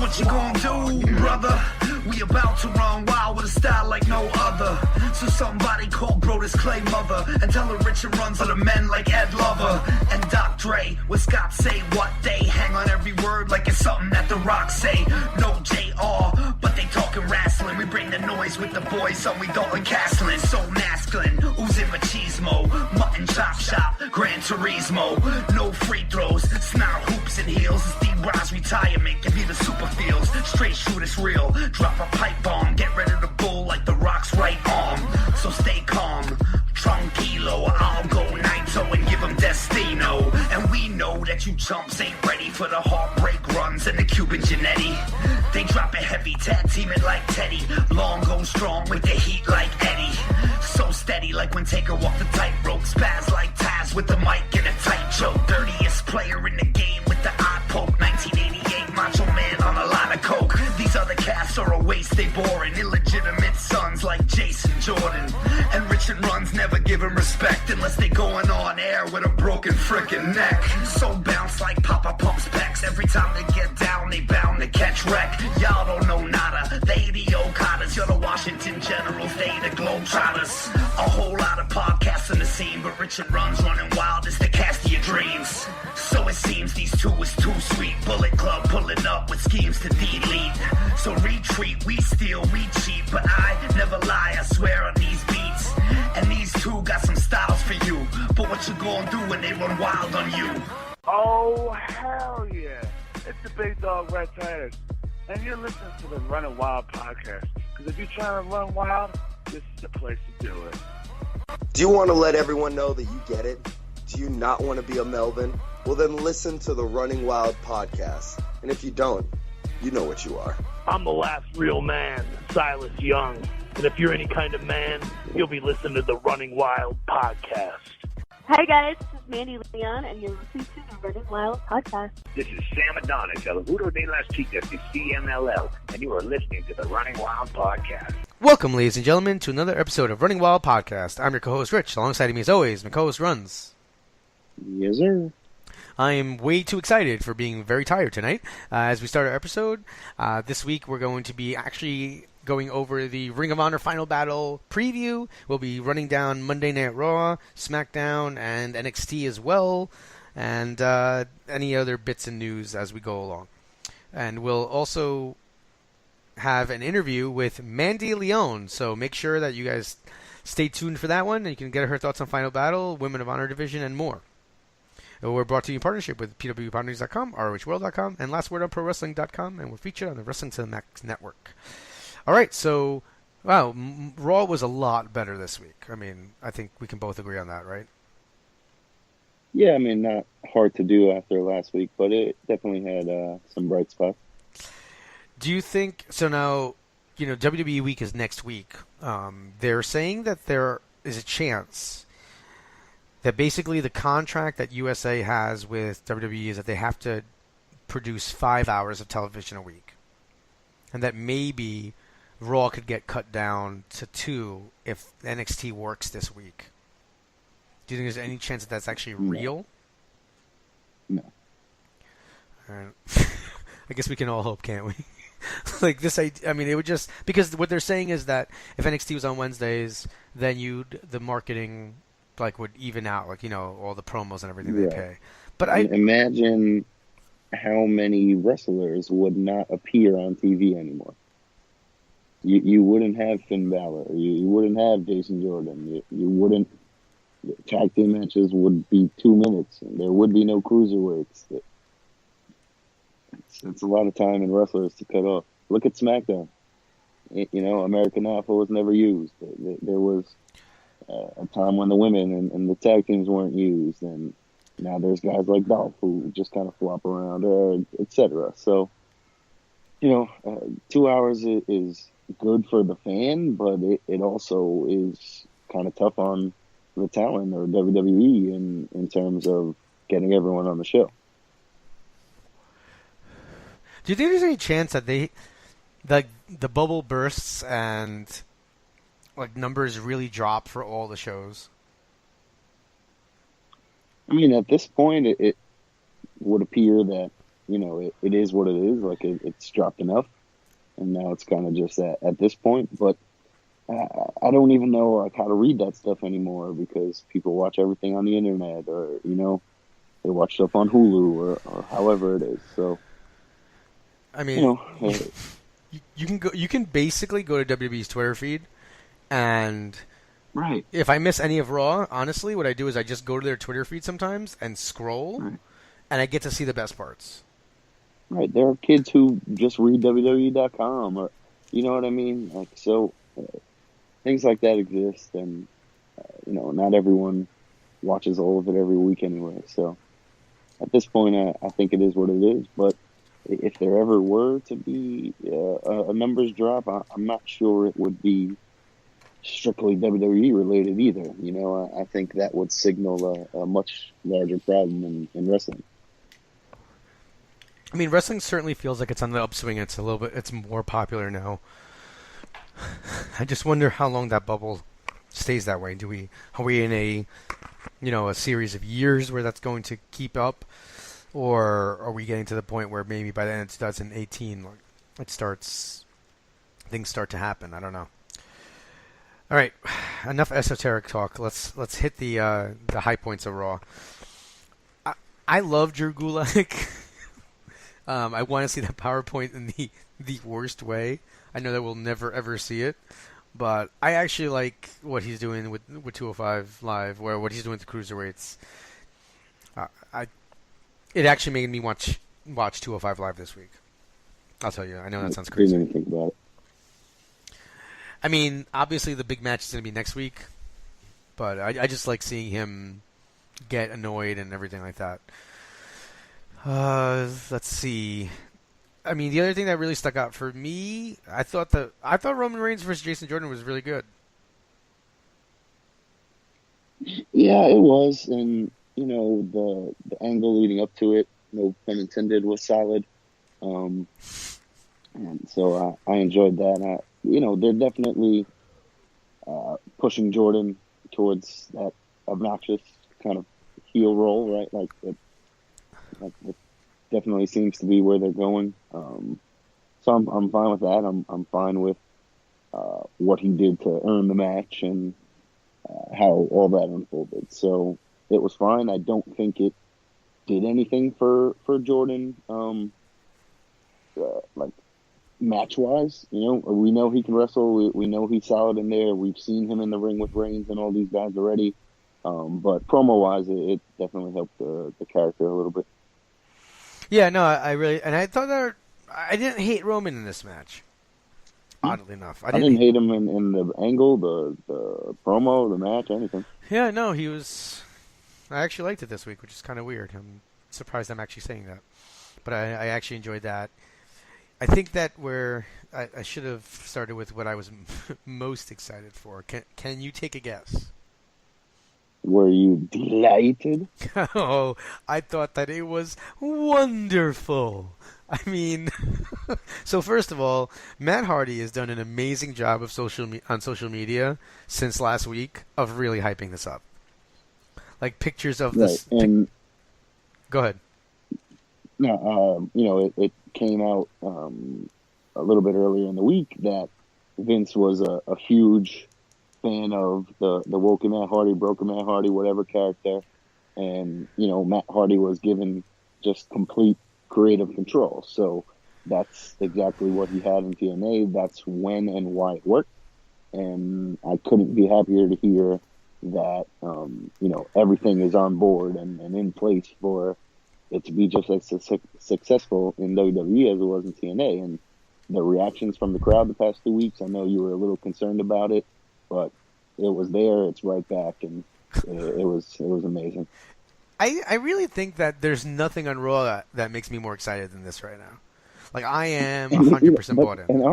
what you gonna do, brother? We about to run wild with a style like no other. So somebody call Brodus Clay mother and tell her Richard runs on the men like Ed Lover and Doc Dre. What Scott say, what they hang on every word like it's something that the Rock say. No JR, but they talking wrestling. We bring the noise with the boys, so we Dalton Castling. So masculine, oozing machismo, mutton chop shop, Gran Turismo. No free throws, snarl hoops and heels. It's D-Roz retirement, give you the super feels. Straight shoot, it's real. Drop a pipe bomb, get ready to bull like the Rock's right arm. So stay calm, tranquilo. I'll go 9-0 and give them Destino. And we know that you chumps ain't ready for the heartbreak runs and the Cuban Genetti. They drop it heavy, tag team it like Teddy. Long go strong with the heat like Eddie. So steady like when Taker walked the tightrope. Spaz like Taz with the mic in a tight choke. Dirtiest player in the game with the eye poke. 1988 Macho Man on a line of coke. These other casts are a waste, they boring. Illegitimate sons like Jason Jordan. And Richard Runz never give him respect unless they going on air with a broken frickin' neck. So bounce like Papa Pump's pecs. Every time they get down, they bound to catch wreck. Y'all don't know nada, they the Okadas. You're the Washington Generals, they the Globetrotters. A whole lot of podcasts in the scene, but Richard Runz running wild is the cast of your dreams. So it seems these two is too sweet. Bullet Club pulling up with schemes to delete. So retreat, we steal, we cheat, but I never lie, I swear on these beats. And these two got some styles for you, but what you gonna do when they run wild on you? Oh, hell yeah. It's the Big Dog Red Titus. And you're listening to the Running Wild podcast. Because if you're trying to run wild, this is the place to do it. Do you want to let everyone know that you get it? Do you not want to be a Melvin? Well, then listen to the Running Wild podcast. And if you don't, you know what you are. I'm the last real man, Silas Young. And if you're any kind of man, you'll be listening to the Running Wild podcast. Hi guys, this is Mandy Leon, and you're listening to the Running Wild podcast. This is Sam Adonis, El Juro de las Chicas de CMLL, and you are listening to the Running Wild podcast. Welcome, ladies and gentlemen, to another episode of Running Wild podcast. I'm your co-host, Rich. Alongside me, as always, my co-host, Runz. Yes, sir. I am way too excited for being very tired tonight. As we start our episode, this week we're going to be actually going over the Ring of Honor Final Battle preview. We'll be running down Monday Night Raw, Smackdown, and NXT as well, and any other bits and news as we go along. And we'll also have an interview with Mandy Leon, so make sure that you guys stay tuned for that one, and you can get her thoughts on Final Battle, Women of Honor Division, and more. We're brought to you in partnership with pwpartners.com, ROHworld.com, and lastwordonprowrestling.com, and we're featured on the Wrestling to the Max network. All right, so, wow, Raw was a lot better this week. I mean, I think we can both agree on that, right? Yeah, I mean, not hard to do after last week, but it definitely had some bright spots. Do you think, so now, you know, WWE week is next week. They're saying that there is a chance that basically the contract that USA has with WWE is that they have to produce 5 hours of television a week. And that maybe Raw could get cut down to 2 if NXT works this week. Do you think there's any chance that that's actually real? No. All right. I guess we can all hope, can't we? Like this, I mean, it would just, because what they're saying is that if NXT was on Wednesdays, then the marketing like would even out, like, you know, all the promos and everything they pay. But I imagine how many wrestlers would not appear on TV anymore. You wouldn't have Finn Balor. You wouldn't have Jason Jordan. You wouldn't. Tag team matches would be 2 minutes, and there would be no cruiserweights. It's a lot of time and wrestlers to cut off. Look at SmackDown. You know, American Alpha was never used. There was a time when the women and the tag teams weren't used, and now there's guys like Dolph who just kind of flop around, etc. So, you know, 2 hours is good for the fan, but it also is kind of tough on the talent or WWE in terms of getting everyone on the show. Do you think there's any chance that the bubble bursts and like numbers really drop for all the shows? I mean, at this point, it would appear that it is what it is. Like it's dropped enough, and now it's kind of just at this point. But I don't even know like how to read that stuff anymore because people watch everything on the internet, or they watch stuff on Hulu or however it is. So I mean, you can basically go to WWE's Twitter feed, and right. If I miss any of Raw, honestly, what I do is I just go to their Twitter feed sometimes and scroll, Right. and I get to see the best parts. Right. There are kids who just read WWE.com, or you know what I mean. Like so, things like that exist, and not everyone watches all of it every week anyway. So at this point, I think it is what it is. But if there ever were to be a numbers drop, I'm not sure it would be strictly WWE related either. I think that would signal a much larger problem in wrestling. I mean, wrestling certainly feels like it's on the upswing. It's more popular now. I just wonder how long that bubble stays that way. Are we in a series of years where that's going to keep up, or are we getting to the point where maybe by the end of 2018, things start to happen? I don't know. All right, enough esoteric talk. Let's hit the high points of Raw. I love Drew Gulak. I want to see that PowerPoint in the worst way. I know that we'll never ever see it, but I actually like what he's doing with 205 Live, or what he's doing with the cruiserweights. It actually made me watch 205 Live this week. I'll tell you. I know that sounds crazy. Didn't even think about it. I mean, obviously the big match is going to be next week, but I just like seeing him get annoyed and everything like that. Let's see. I mean, the other thing that really stuck out for me, I thought Roman Reigns versus Jason Jordan was really good. Yeah, it was, and the angle leading up to it, no pun intended, was solid. And so I enjoyed that. They're definitely pushing Jordan towards that obnoxious kind of heel role, right? Like it definitely seems to be where they're going. So I'm fine with that. I'm fine with what he did to earn the match and how all that unfolded. So it was fine. I don't think it did anything for Jordan, like match-wise. We know he can wrestle. We know he's solid in there. We've seen him in the ring with Reigns and all these guys already. But promo-wise, it definitely helped the character a little bit. Yeah, no, I thought that I didn't hate Roman in this match. Oddly enough, I didn't hate him in the angle, the promo, the match, anything. Yeah, no, he was. I actually liked it this week, which is kind of weird. I'm surprised I'm actually saying that, but I actually enjoyed that. I think that where I should have started with what I was most excited for. Can you take a guess? Were you delighted? Oh, I thought that it was wonderful. I mean, so first of all, Matt Hardy has done an amazing job of on social media since last week of really hyping this up. Like pictures of this. Right. And go ahead. No, it came out a little bit earlier in the week that Vince was a huge fan of the Woken Matt Hardy, Broken Matt Hardy, whatever character, and Matt Hardy was given just complete creative control. So that's exactly what he had in TNA. That's when and why it worked, and I couldn't be happier to hear that everything is on board and in place for it to be just as successful in WWE as it was in TNA. And the reactions from the crowd the past 2 weeks, I know you were a little concerned about it, but it was there. It's right back, and it was amazing. I really think that there's nothing on Raw that makes me more excited than this right now. Like, I am 100% bought in. And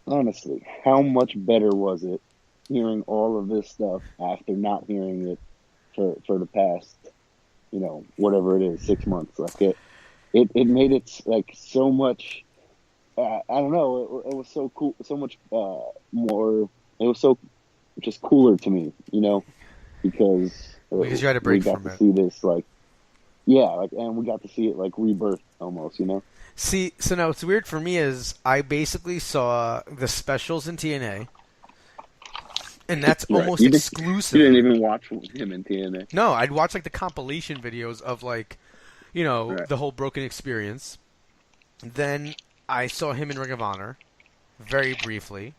honestly, how much better was it hearing all of this stuff after not hearing it for the past, whatever it is, 6 months? Like it made it like so much. I don't know. It was so cool, so much more. It was so just cooler to me, because you had a break we got from to it. see this, and we got to see it like rebirth almost, you know? See, so now what's weird for me is I basically saw the specials in TNA, and that's almost exclusive. You didn't even watch him in TNA. No, I'd watch like the compilation videos of like, you know, Right. the whole Broken experience. Then I saw him in Ring of Honor, very briefly,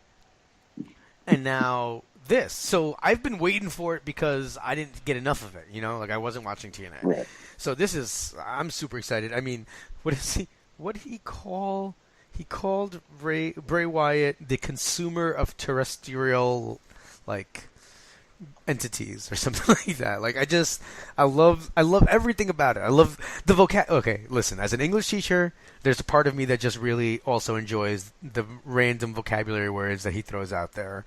and now this. So I've been waiting for it because I didn't get enough of it, you know, like I wasn't watching TNA. Right. So this is, I'm super excited. I mean, what did he call? He called Bray Wyatt the consumer of terrestrial, like, entities or something like that. Like, I love everything about it. I love the vocab. Okay, listen, as an English teacher, there's a part of me that just really also enjoys the random vocabulary words that he throws out there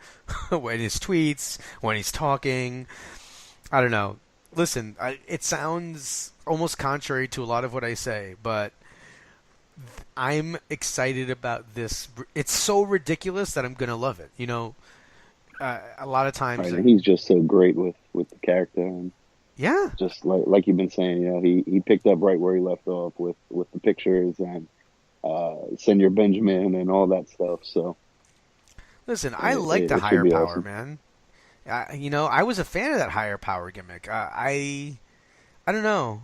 when his tweets, when he's talking. I don't know. Listen, it sounds almost contrary to a lot of what I say, but I'm excited about this. It's so ridiculous that I'm gonna love it. You know, a lot of times, Right, and he's just so great with the character, and yeah, just like you've been saying, you know, he picked up right where he left off with the pictures and Senor Benjamin and all that stuff. So, listen, I like the it higher should be power, awesome. man. You know, I was a fan of that higher power gimmick. I don't know.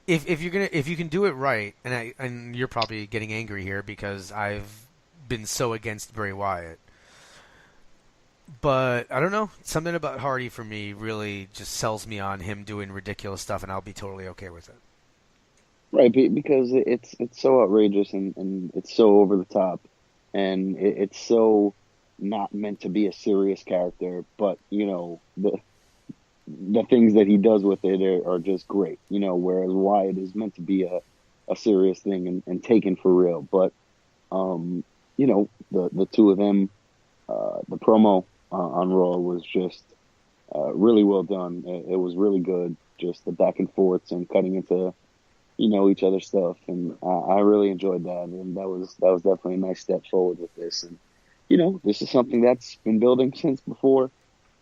If you can do it right, and you're probably getting angry here because I've been so against Bray Wyatt, but I don't know, something about Hardy for me really just sells me on him doing ridiculous stuff, and I'll be totally okay with it. Right, because it's so outrageous and it's so over the top, and it's so not meant to be a serious character, but you know the things that he does with it are just great, you know, whereas Wyatt is meant to be a serious thing and taken for real. But, you know, the two of them, the promo on Raw was just really well done. It was really good, just the back and forths and cutting into, you know, each other's stuff. And I really enjoyed that. And that was definitely a nice step forward with this. And, you know, this is something that's been building since before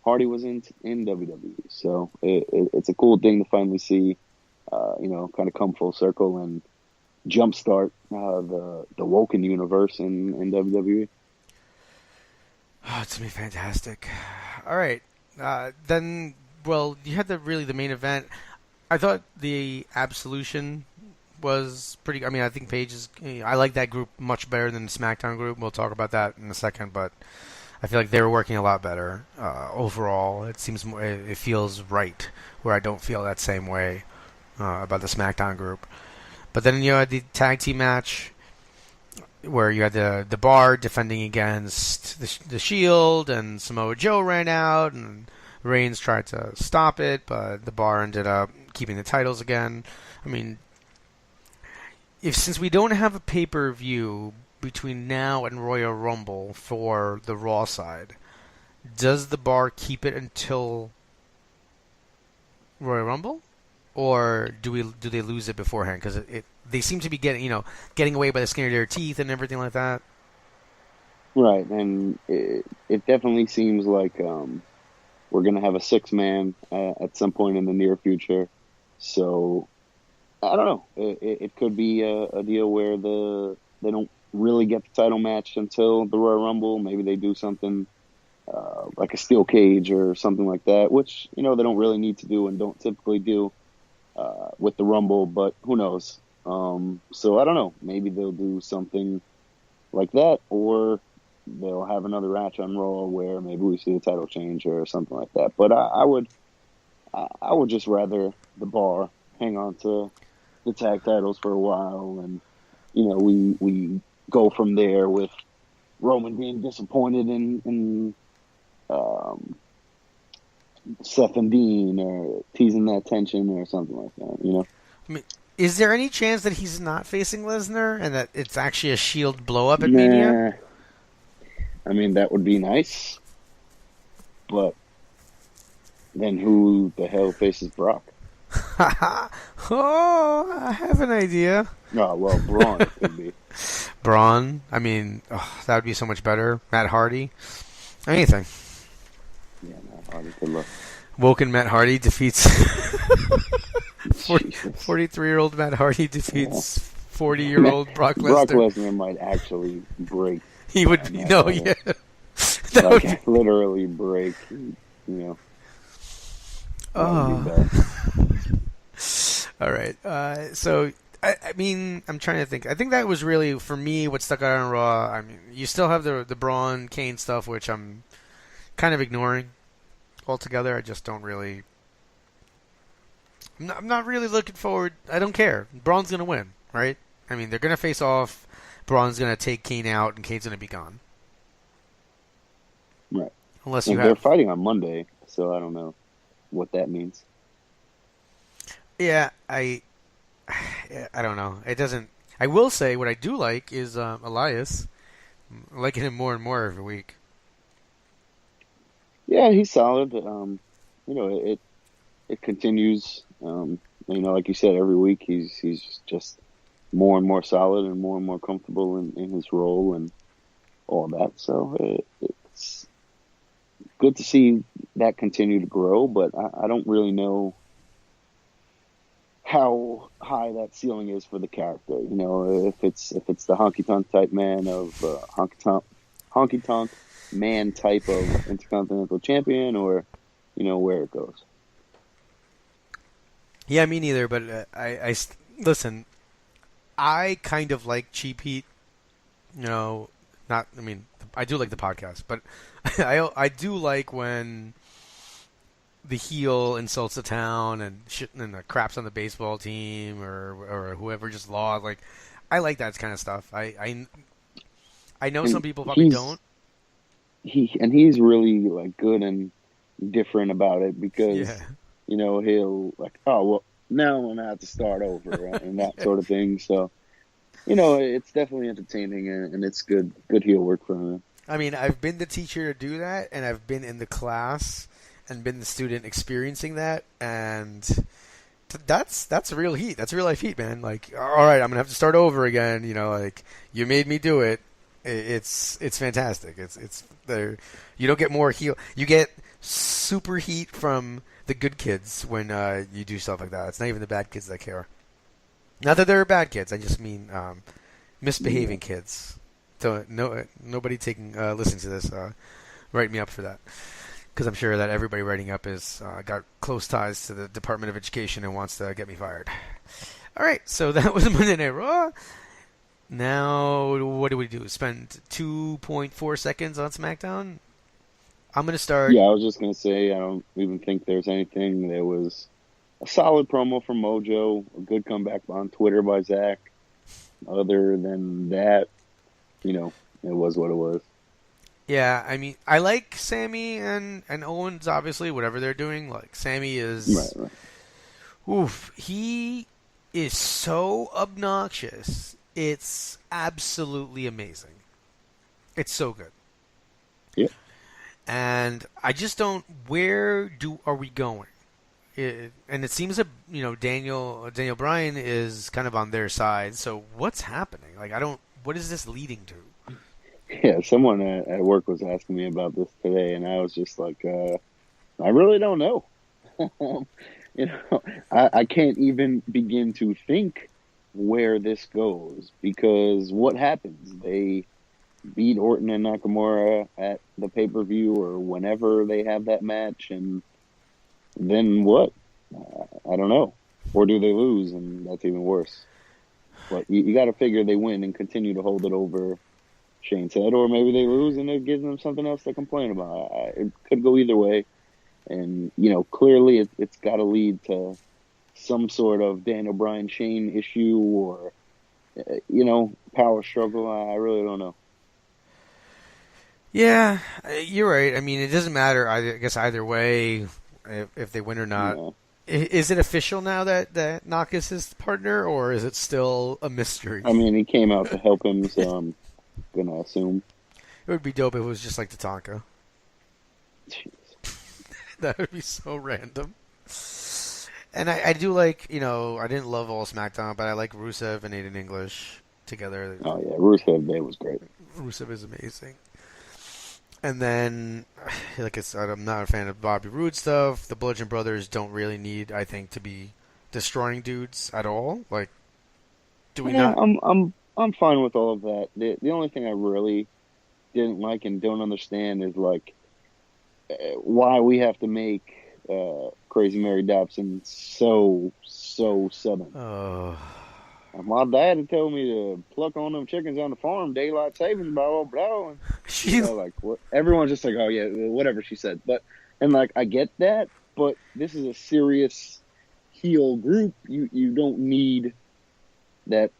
Hardy was in WWE, so it's a cool thing to finally see, you know, kind of come full circle and jumpstart the Woken universe in WWE. Oh, it's gonna be fantastic. All right, then. Well, you had the main event. I thought the Absolution was pretty. I mean, I think Paige is. I like that group much better than the SmackDown group. We'll talk about that in a second, but I feel like they were working a lot better overall. It seems more, it feels right, where I don't feel that same way about the SmackDown group. But then you had the tag team match where you had the Bar defending against the Shield, and Samoa Joe ran out, and Reigns tried to stop it, but the Bar ended up keeping the titles again. I mean, since we don't have a pay-per-view between now and Royal Rumble for the Raw side, does the Bar keep it until Royal Rumble, or do they lose it beforehand? Because they seem to be getting away by the skin of their teeth and everything like that. Right, and it definitely seems like we're going to have a 6-man at some point in the near future. So I don't know. It could be a deal where they don't really get the title match until the Royal Rumble. Maybe they do something like a steel cage or something like that, which, you know, they don't really need to do and don't typically do with the Rumble, but who knows? So I don't know. Maybe they'll do something like that, or they'll have another match on Raw where maybe we see a title change or something like that. But I would just rather the Bar hang on to the tag titles for a while, and you know, we go from there with Roman being disappointed in Seth and Dean, or teasing that tension or something like that, you know? I mean, is there any chance that he's not facing Lesnar and that it's actually a Shield blow-up at Nah. Mania? I mean, that would be nice, but then who the hell faces Brock? Oh, I have an idea. Oh, well, Braun could be. Braun. I mean, that would be so much better. Matt Hardy. Anything. Yeah, Matt Hardy could look. Woken Matt Hardy defeats 43-year-old Matt Hardy defeats 40-year-old Brock Brock Lesnar. Lesnar might actually break. He would be, no, yeah. That Like, would be, literally break, you know. That would be bad. all right. So, I mean, I'm trying to think. I think that was really, for me, what stuck out on Raw. I mean, you still have the Braun Kane stuff, which I'm kind of ignoring altogether. I just don't really... I'm not really looking forward. I don't care. Braun's going to win, right? I mean, they're going to face off. Braun's going to take Kane out, and Kane's going to be gone. Right. Unless And you they're have... fighting on Monday, so I don't know what that means. Yeah, I don't know. It doesn't... I will say what I do like is Elias. I'm liking him more and more every week. Yeah, he's solid. You know, it continues. You know, like you said, every week he's just more and more solid and more comfortable in his role and all that. So it's good to see that continue to grow, but I don't really know how high that ceiling is for the character. You know, if it's the honky tonk type man of honky tonk man type of Intercontinental Champion, or you know where it goes. Yeah, me neither. But I listen. I kind of like Cheap Heat. You know, not. I mean, I do like the podcast, but I do like when the heel insults the town and shit and the craps on the baseball team or whoever just lost. Like, I like that kind of stuff. I know some people probably don't. He's really like good and different about it because Yeah. you know he'll like, oh well, now I'm gonna have to start over and that sort of thing. So you know it's definitely entertaining and it's good heel work for him. I mean, I've been the teacher to do that, and I've been in the class and been the student experiencing that, and that's real heat. That's real life heat, man. Like, all right, I'm gonna have to start over again. You know, like you made me do it. It's fantastic. It's there. You don't get more heel. You get super heat from the good kids when you do stuff like that. It's not even the bad kids that care. Not that they're bad kids. I just mean misbehaving kids. So nobody listening to this, write me up for that, because I'm sure that everybody writing up is got close ties to the Department of Education and wants to get me fired. All right, so that was Monday Night Raw. Now, what do we do? Spend 2.4 seconds on SmackDown? I'm going to start... Yeah, I was just going to say, I don't even think there's anything. There was a solid promo from Mojo, a good comeback on Twitter by Zach. Other than that, you know, it was what it was. Yeah, I mean, I like Sammy and Owens, obviously, whatever they're doing. Like, Sammy is... Right. Oof, he is so obnoxious. It's absolutely amazing. It's so good. Yeah. And I just don't. Where are we going? And it seems that Daniel Bryan is kind of on their side. So what's happening? Like, I don't. What is this leading to? Yeah, someone at work was asking me about this today, and I was just like, I really don't know. You know, I can't even begin to think where this goes, because what happens? They beat Orton and Nakamura at the pay-per-view or whenever they have that match, and then what? I don't know. Or do they lose, and that's even worse. But you got to figure they win and continue to hold it over Shane's head, or maybe they lose and it gives them something else to complain about. It could go either way, and clearly it's got to lead to some sort of Daniel Bryan Shane issue or power struggle. I really don't know. Yeah, you're right. I mean, it doesn't matter. I guess either way, if they win or not. Yeah. Is it official now that Nak is his partner, or is it still a mystery? I mean, he came out to help him, so I'm gonna assume. It would be dope if it was just like Tatanka. Jeez. That would be so random. And I do like, I didn't love all SmackDown, but I like Rusev and Aiden English together. Oh yeah, Rusev Day was great. Rusev is amazing. And then, like I said, I'm not a fan of Bobby Roode stuff. The Bludgeon Brothers don't really need, I think, to be destroying dudes at all. Like, Do we Yeah, not? I'm fine with all of that. The only thing I really didn't like and don't understand is like why we have to make Crazy Mary Dobson so southern. Oh. My dad had told me to pluck on them chickens on the farm, daylight savings, blah blah blah. And, She's like what? Everyone's just like, oh yeah, whatever she said. But and like I get that, but this is a serious heel group. You don't need that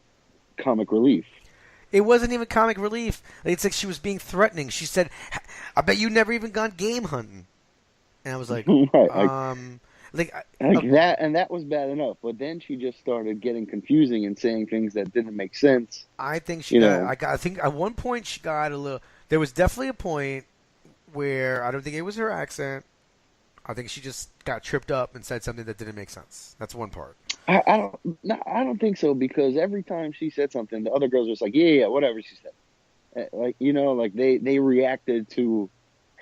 comic relief. It wasn't even comic relief. It's like she was being threatening. She said, "I bet you never even gone game hunting." And I was like, Right, like that, and that was bad enough. But then she just started getting confusing and saying things that didn't make sense. I think she got. I think at one point she got a little. There was definitely a point where I don't think it was her accent. I think she just got tripped up and said something that didn't make sense. That's one part. I don't think so, because every time she said something, the other girls were just like, yeah, whatever she said. Like, like they reacted to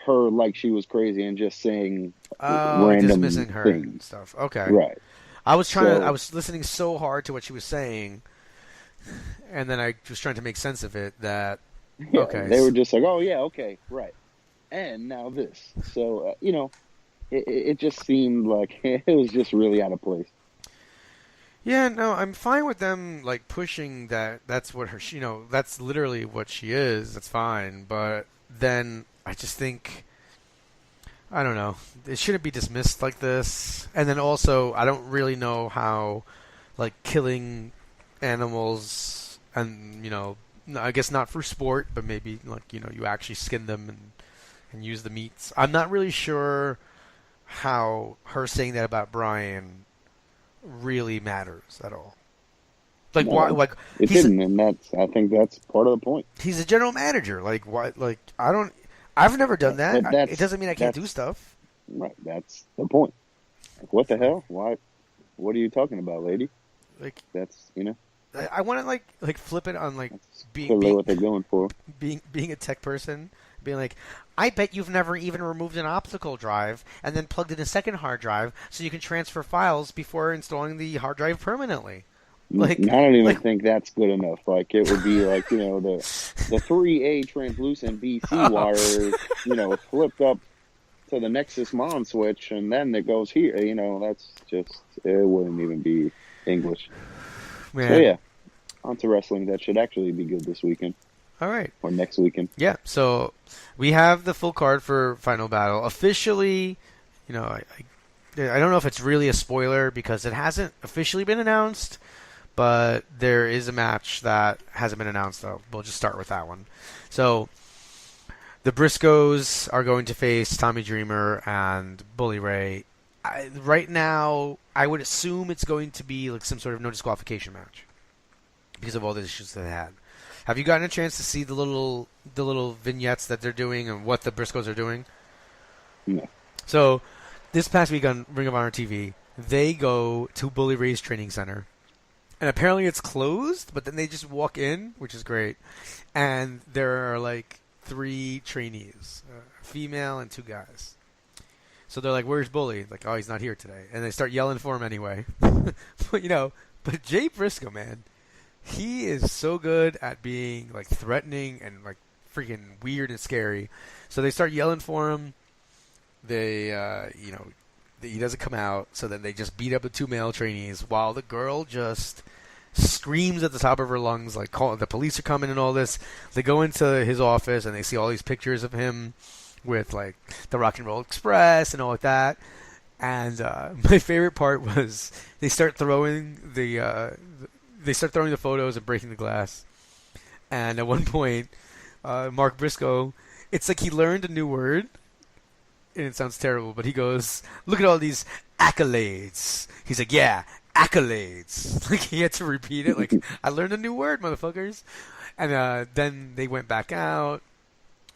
her like she was crazy and just saying random dismissing her things. and stuff. Okay, right. I was listening so hard to what she was saying, and then I was trying to make sense of it. That Yeah, okay, they were just like, oh yeah, okay, right. And now this. So it just seemed like it was just really out of place. Yeah, no, I'm fine with them like pushing that. That's what her, that's literally what she is. That's fine. But then I just think, I don't know, it shouldn't be dismissed like this. And then also, I don't really know how, like, killing animals and I guess not for sport, but maybe like you actually skin them and use the meats. I'm not really sure how her saying that about Brian really matters at all. Like No, why? Like it didn't, and I think that's part of the point. He's a general manager. Like why? Like I've never done that. But It doesn't mean I can't do stuff. Right, that's the point. Like, what the hell? Why? What are you talking about, lady? Like that's I want to like flip it on like clearly what they're going for. being a tech person. Being like, I bet you've never even removed an optical drive and then plugged in a second hard drive so you can transfer files before installing the hard drive permanently. Like, I don't even think that's good enough. Like, it would be like, the 3A translucent BC wire, flipped up to the Nexus Mon switch, and then it goes here. That's just, it wouldn't even be English. Man. So, yeah, on to wrestling. That should actually be good this weekend. All right. Or next weekend. Yeah, so we have the full card for Final Battle. Officially, I don't know if it's really a spoiler because it hasn't officially been announced, but there is a match that hasn't been announced, though. We'll just start with that one. So the Briscoes are going to face Tommy Dreamer and Bully Ray. Right now, I would assume it's going to be like some sort of no disqualification match because of all the issues that they had. Have you gotten a chance to see the little vignettes that they're doing and what the Briscoes are doing? No. So, this past week on Ring of Honor TV, they go to Bully Ray's training center. And apparently it's closed, but then they just walk in, which is great. And there are like 3 trainees, a female and 2 guys. So they're like, where's Bully? Like, oh, he's not here today. And they start yelling for him anyway. But Jay Briscoe, man, he is so good at being like threatening and like freaking weird and scary. So they start yelling for him. They, he doesn't come out. So then they just beat up the 2 male trainees while the girl just screams at the top of her lungs, like the police are coming and all this. They go into his office and they see all these pictures of him with like the Rock and Roll Express and all like that. And my favorite part was they start throwing the photos and breaking the glass. And at one point, Mark Briscoe, it's like he learned a new word, and it sounds terrible, but he goes, look at all these accolades. He's like, yeah, accolades. Like, he had to repeat it, like, I learned a new word, motherfuckers. And then they went back out,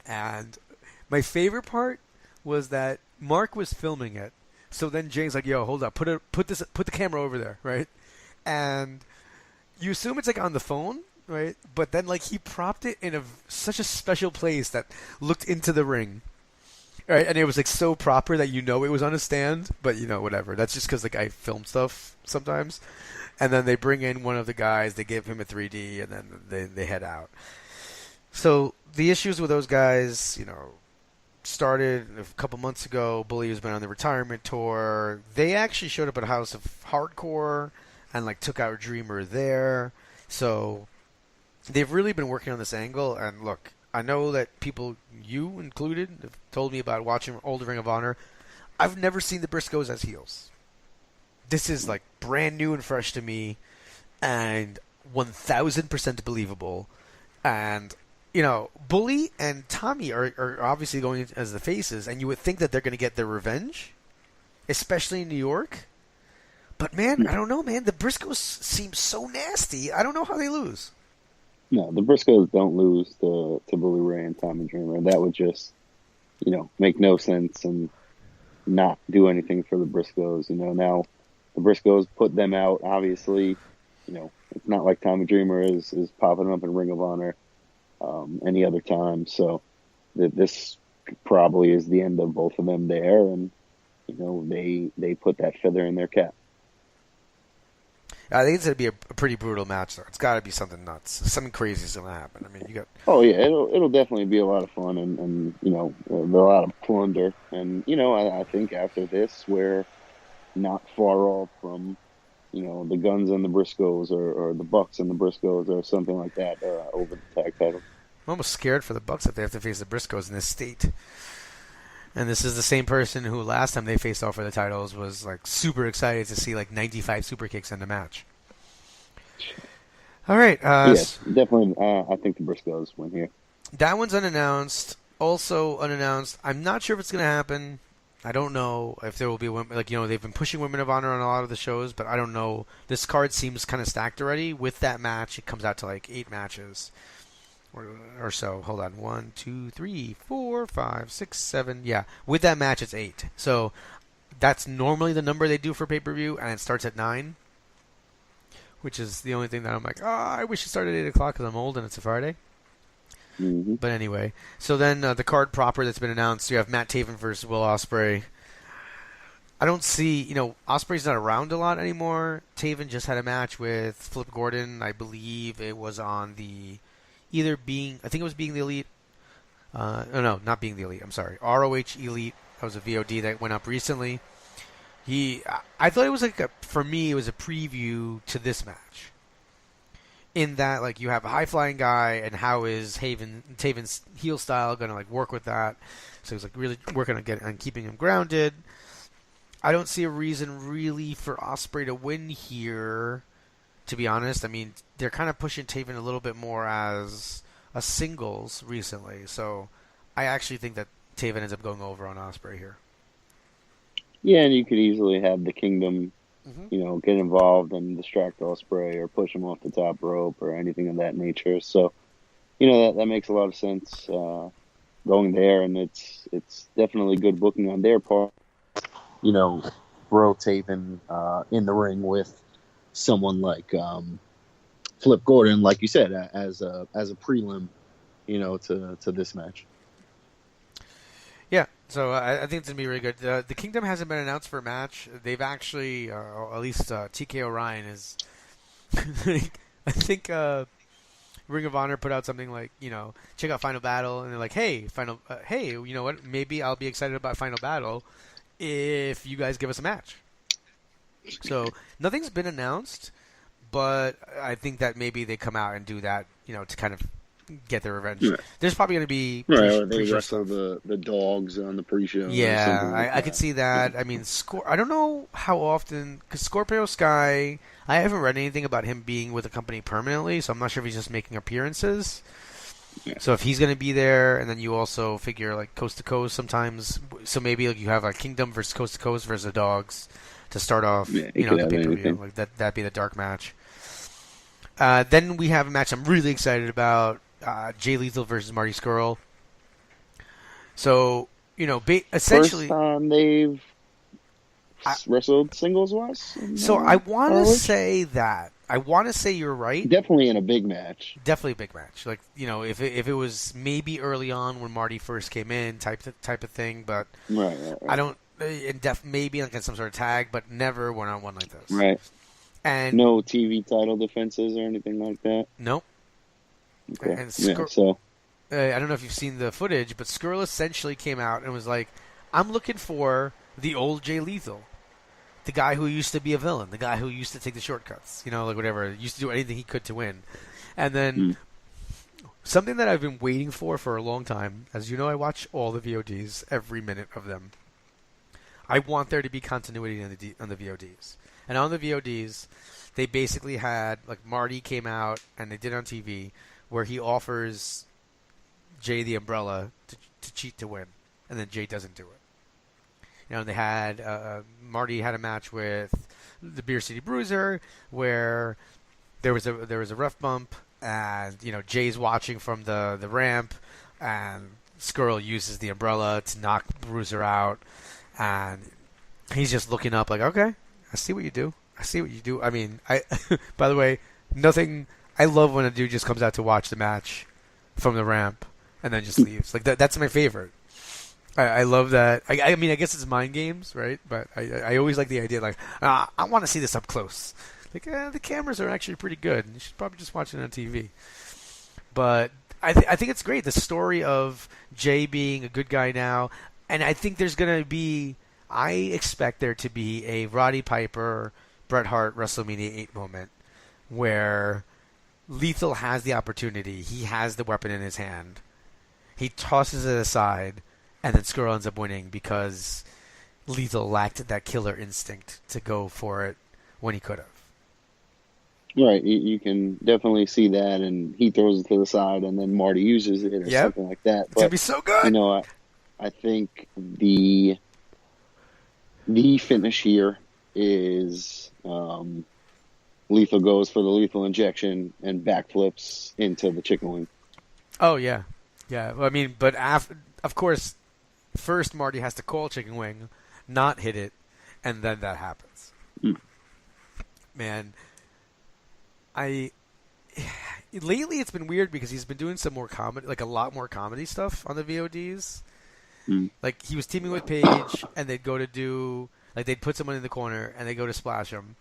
and my favorite part was that Mark was filming it. So then Jane's like, yo, hold up, put the camera over there, right? And you assume it's like on the phone, right? But then like he propped it in such a special place that looked into the ring. Right, and it was like so proper that it was on a stand, but whatever. That's just because the guy filmed stuff sometimes. And then they bring in one of the guys, they give him a 3D, and then they head out. So the issues with those guys, started a couple months ago. Bully has been on the retirement tour. They actually showed up at House of Hardcore and took out Dreamer there. So they've really been working on this angle. And look, I know that people, you included, have told me about watching old Ring of Honor. I've never seen the Briscoes as heels. This is brand new and fresh to me, and 1,000% believable. And Bully and Tommy are obviously going as the faces, and you would think that they're going to get their revenge, especially in New York. But man, I don't know, man. The Briscoes seem so nasty. I don't know how they lose. No, the Briscoes don't lose to Bully Ray and Tommy Dreamer. That would just, make no sense and not do anything for the Briscoes. Now the Briscoes put them out. Obviously, it's not like Tommy Dreamer is popping up in Ring of Honor any other time. So this probably is the end of both of them there, and they put that feather in their cap. I think it's going to be a pretty brutal match, though. It's got to be something nuts. Something crazy is going to happen. I mean, you got. Oh yeah, it'll definitely be a lot of fun and a lot of plunder. And I think after this, we're not far off from the Guns and the Briscoes or the Bucks and the Briscoes or something like that over the tag title. I'm almost scared for the Bucks if they have to face the Briscoes in this state. And this is the same person who last time they faced off for the titles was super excited to see 95 super kicks in the match. All right. Yes, definitely. I think the Briscoes win here. That one's unannounced. Also unannounced. I'm not sure if it's going to happen. I don't know if there will be women. They've been pushing Women of Honor on a lot of the shows, but I don't know. This card seems kind of stacked already. With that match, it comes out to 8 matches. Or so. Hold on. 1, 2, 3, 4, 5, 6, 7. Yeah. With that match, it's 8. So that's normally the number they do for pay-per-view, and it starts at 9. Which is the only thing that I'm I wish it started at 8 o'clock because I'm old and it's a Friday. Mm-hmm. But anyway. So then the card proper that's been announced, you have Matt Taven versus Will Ospreay. I don't see, Ospreay's not around a lot anymore. Taven just had a match with Flip Gordon. I believe it was on the... I think it was Being the Elite. No, not Being the Elite. I'm sorry. ROH Elite. That was a VOD that went up recently. I thought it was for me, it was a preview to this match. In that, you have a high-flying guy, and how is Taven's heel style going to, work with that? So he's, really working on keeping him grounded. I don't see a reason, really, for Ospreay to win here. To be honest, I mean, they're kind of pushing Taven a little bit more as a singles recently. So I actually think that Taven ends up going over on Ospreay here. Yeah, and you could easily have the Kingdom, get involved and distract Ospreay or push him off the top rope or anything of that nature. So, that makes a lot of sense going there, and it's definitely good booking on their part. Throw Taven in the ring with someone like Flip Gordon, like you said, as a prelim, to this match. Yeah, so I think it's going to be really good. The Kingdom hasn't been announced for a match. They've actually, or at least TK Orion is, I think Ring of Honor put out something check out Final Battle, and they're like, hey, you know what, maybe I'll be excited about Final Battle if you guys give us a match. So nothing's been announced, but I think that maybe they come out and do that, to kind of get their revenge. Right. There's probably going to be or they wrestle the dogs on the pre-show. Yeah, I could see that. I mean, I don't know how often, because Scorpio Sky, I haven't read anything about him being with the company permanently, so I'm not sure if he's just making appearances. Yeah. So if he's going to be there, and then you also figure coast to coast sometimes, so maybe you have a Kingdom versus coast to coast versus the dogs to start off, the pay-per-view. That'd be the dark match. Then we have a match I'm really excited about, Jay Lethal versus Marty Scurll. So, essentially... First time they've wrestled singles-wise? So I want to say that. I want to say you're right. Definitely in a big match. Definitely a big match. Like, if it was maybe early on when Marty first came in, type of thing, but Right. I don't. Maybe like in some sort of tag, but never one-on-one like this. Right. And no TV title defenses or anything like that. Nope. Okay. And So I don't know if you've seen the footage, but Skrull essentially came out and was like, "I'm looking for the old Jay Lethal." The guy who used to be a villain, the guy who used to take the shortcuts, like whatever, used to do anything he could to win. And then something that I've been waiting for a long time, as you know, I watch all the VODs, every minute of them. I want there to be continuity on the VODs. And on the VODs, they basically had, like, Marty came out, and they did it on TV, where he offers Jay the umbrella to cheat to win, and then Jay doesn't do it. They had Marty had a match with the Beer City Bruiser where there was a rough bump, and Jay's watching from the ramp, and Skrull uses the umbrella to knock Bruiser out, and he's just looking up like, okay, I see what you do. I mean, by the way, nothing. I love when a dude just comes out to watch the match from the ramp and then just leaves. Like that's my favorite. I love that. I mean, I guess it's mind games, right? But I always like the idea, like, I want to see this up close. Like, the cameras are actually pretty good. You should probably just watch it on TV. But I think it's great. The story of Jay being a good guy now. And I think there's going to be, I expect there to be a Roddy Piper, Bret Hart WrestleMania 8 moment where Lethal has the opportunity. He has the weapon in his hand. He tosses it aside. And then Skrull ends up winning because Lethal lacked that killer instinct to go for it when he could have. Right, you can definitely see that, and he throws it to the side, and then Marty uses it or something like that. It's going to be so good! I think the finish here is Lethal goes for the lethal injection and backflips into the chicken wing. Oh, yeah. Yeah, well, I mean, but of course, first Marty has to call chicken wing, not hit it, and then that happens. Man, lately it's been weird because he's been doing some more comedy, like a lot more comedy stuff on the VODs. Like he was teaming with Paige, and they'd go to do, like they'd put someone in the corner, and they go to splash him,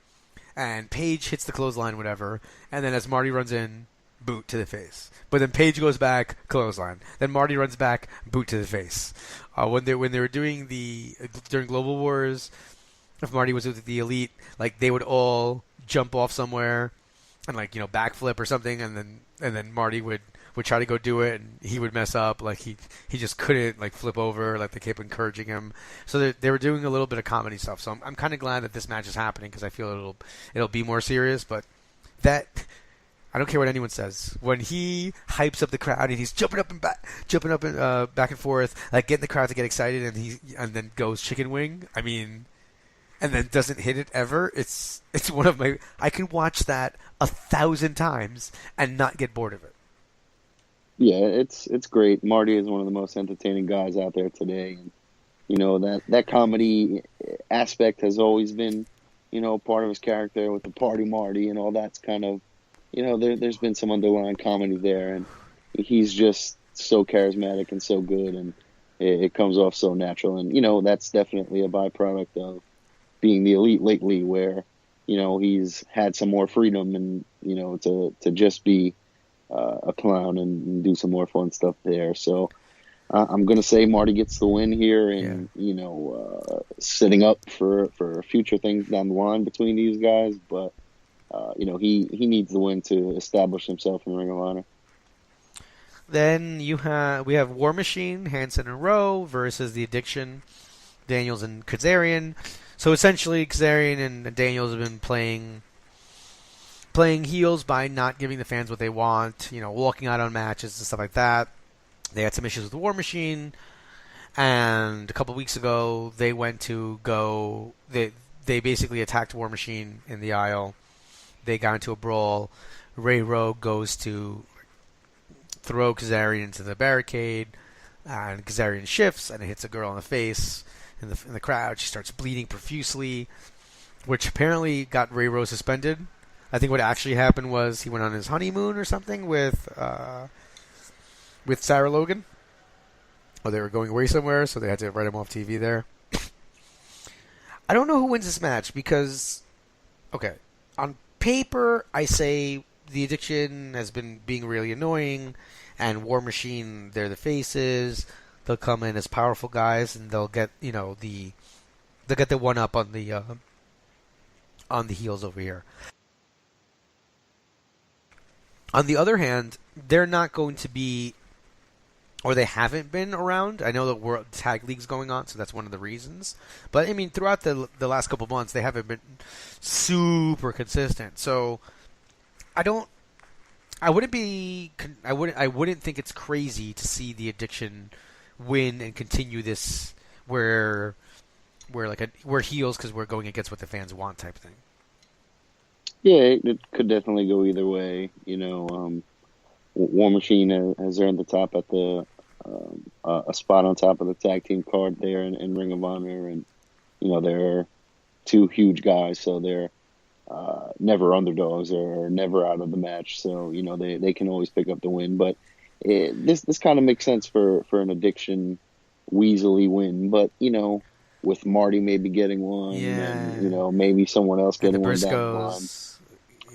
and Paige hits the clothesline, whatever, and then as Marty runs in, boot to the face. But then Paige goes back, clothesline. Then Marty runs back, boot to the face. When they were doing during Global Wars, if Marty was with the Elite, like they would all jump off somewhere and backflip or something, and then Marty would try to go do it, and he would mess up. Like he just couldn't flip over. Like they kept encouraging him. So they were doing a little bit of comedy stuff. So I'm kind of glad that this match is happening because I feel it'll be more serious. But that. I don't care what anyone says. When he hypes up the crowd and he's jumping up and back and forth, like getting the crowd to get excited, and then goes chicken wing. I mean, and then doesn't hit it ever. It's one of my. I can watch that 1,000 times and not get bored of it. Yeah, it's great. Marty is one of the most entertaining guys out there today, and that comedy aspect has always been, part of his character with the Party Marty and all that's kind of. There's been some underlying comedy there, and he's just so charismatic and so good, and it comes off so natural. And, that's definitely a byproduct of being the Elite lately where, he's had some more freedom and, to just be a clown and do some more fun stuff there. So I'm going to say Marty gets the win here and, setting up for future things down the line between these guys, but he needs the win to establish himself in Ring of Honor. Then we have War Machine, Hanson and Rowe versus The Addiction, Daniels and Kazarian. So essentially, Kazarian and Daniels have been playing heels by not giving the fans what they want, walking out on matches and stuff like that. They had some issues with the War Machine, and a couple weeks ago they went to go. They basically attacked War Machine in the aisle. They got into a brawl. Ray Rowe goes to throw Kazarian into the barricade, and Kazarian shifts and it hits a girl in the face in the crowd. She starts bleeding profusely, which apparently got Ray Rowe suspended. I think what actually happened was he went on his honeymoon or something with Sarah Logan. Or they were going away somewhere, so they had to write him off TV there. I don't know who wins this match because, okay, on paper, I say the Addiction has been being really annoying, and War Machine, they're the faces. They'll come in as powerful guys, and they'll get they'll get the one up on the heels over here. On the other hand, they're not going to be, or they haven't been around. I know the World Tag League's going on, so that's one of the reasons. But I mean, throughout the last couple months, they haven't been super consistent. So I wouldn't think it's crazy to see the Addiction win and continue this where we're heels because we're going against what the fans want type thing. Yeah, it could definitely go either way. War Machine has earned the top at the a spot on top of the tag team card there in Ring of Honor, and they're two huge guys, so they're never underdogs or never out of the match. So they can always pick up the win. But this kind of makes sense for an Addiction Weaselly win. But with Marty maybe getting one, and maybe someone else getting one down the line.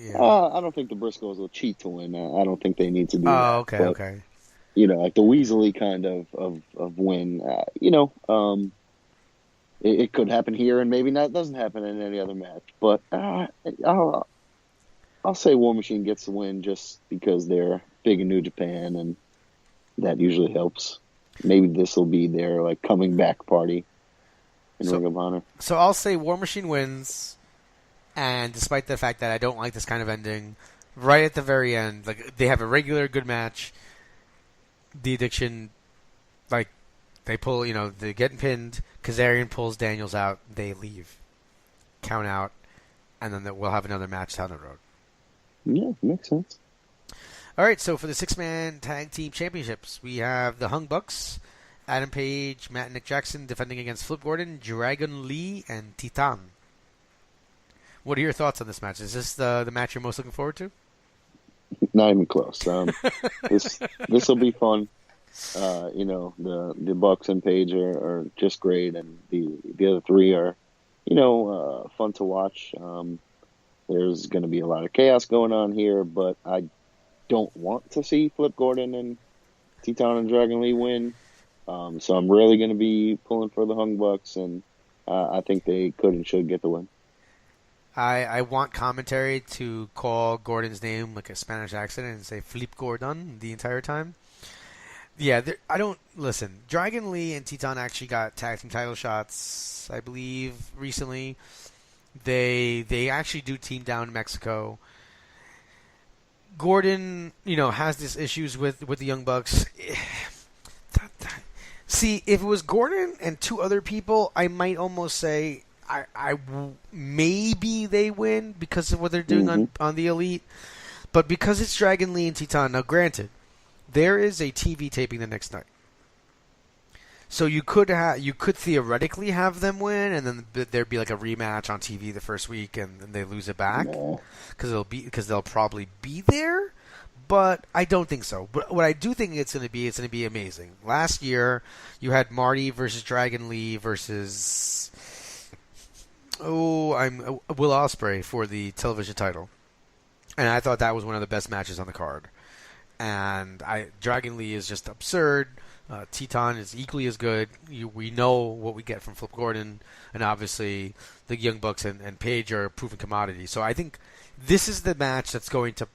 Yeah. I don't think the Briscoes will cheat to win. I don't think they need to do that. Oh, okay, okay. Like the Weaselly kind of win. It could happen here, and maybe that doesn't happen in any other match. But I'll say War Machine gets the win just because they're big in New Japan, and that usually helps. Maybe this will be their coming back party in Ring of Honor. So I'll say War Machine wins. And despite the fact that I don't like this kind of ending, right at the very end, they have a regular good match. The Addiction, they pull, they're getting pinned. Kazarian pulls Daniels out. They leave. Count out. And then we'll have another match down the road. Yeah, makes sense. All right, so for the 6-man tag team championships, we have the Hung Bucks, Adam Page, Matt and Nick Jackson defending against Flip Gordon, Dragon Lee, and Titan. What are your thoughts on this match? Is this the match you're most looking forward to? Not even close. This will be fun. The Bucks and Page are just great, and the other three are, fun to watch. There's going to be a lot of chaos going on here, but I don't want to see Flip Gordon and Titan and Dragon Lee win. So I'm really going to be pulling for the Hung Bucks, and I think they could and should get the win. I want commentary to call Gordon's name like a Spanish accent and say Flip Gordon the entire time. Yeah, I don't... Listen, Dragon Lee and Titan actually got tag team title shots, I believe, recently. They actually do team down in Mexico. Gordon, has these issues with the Young Bucks. See, if it was Gordon and two other people, I might almost say... maybe they win because of what they're doing on the Elite, but because it's Dragon Lee and Titan. Now, granted, there is a TV taping the next night, so you could theoretically have them win, and then there'd be a rematch on TV the first week, and then they lose it back because they'll probably be there. But I don't think so. But what I do think it's going to be amazing. Last year, you had Marty versus Dragon Lee versus. I'm Will Ospreay for the television title, and I thought that was one of the best matches on the card. And Dragon Lee is just absurd. Titan is equally as good. We know what we get from Flip Gordon, and obviously the Young Bucks and Page are a proven commodity. So I think this is the match that's going to.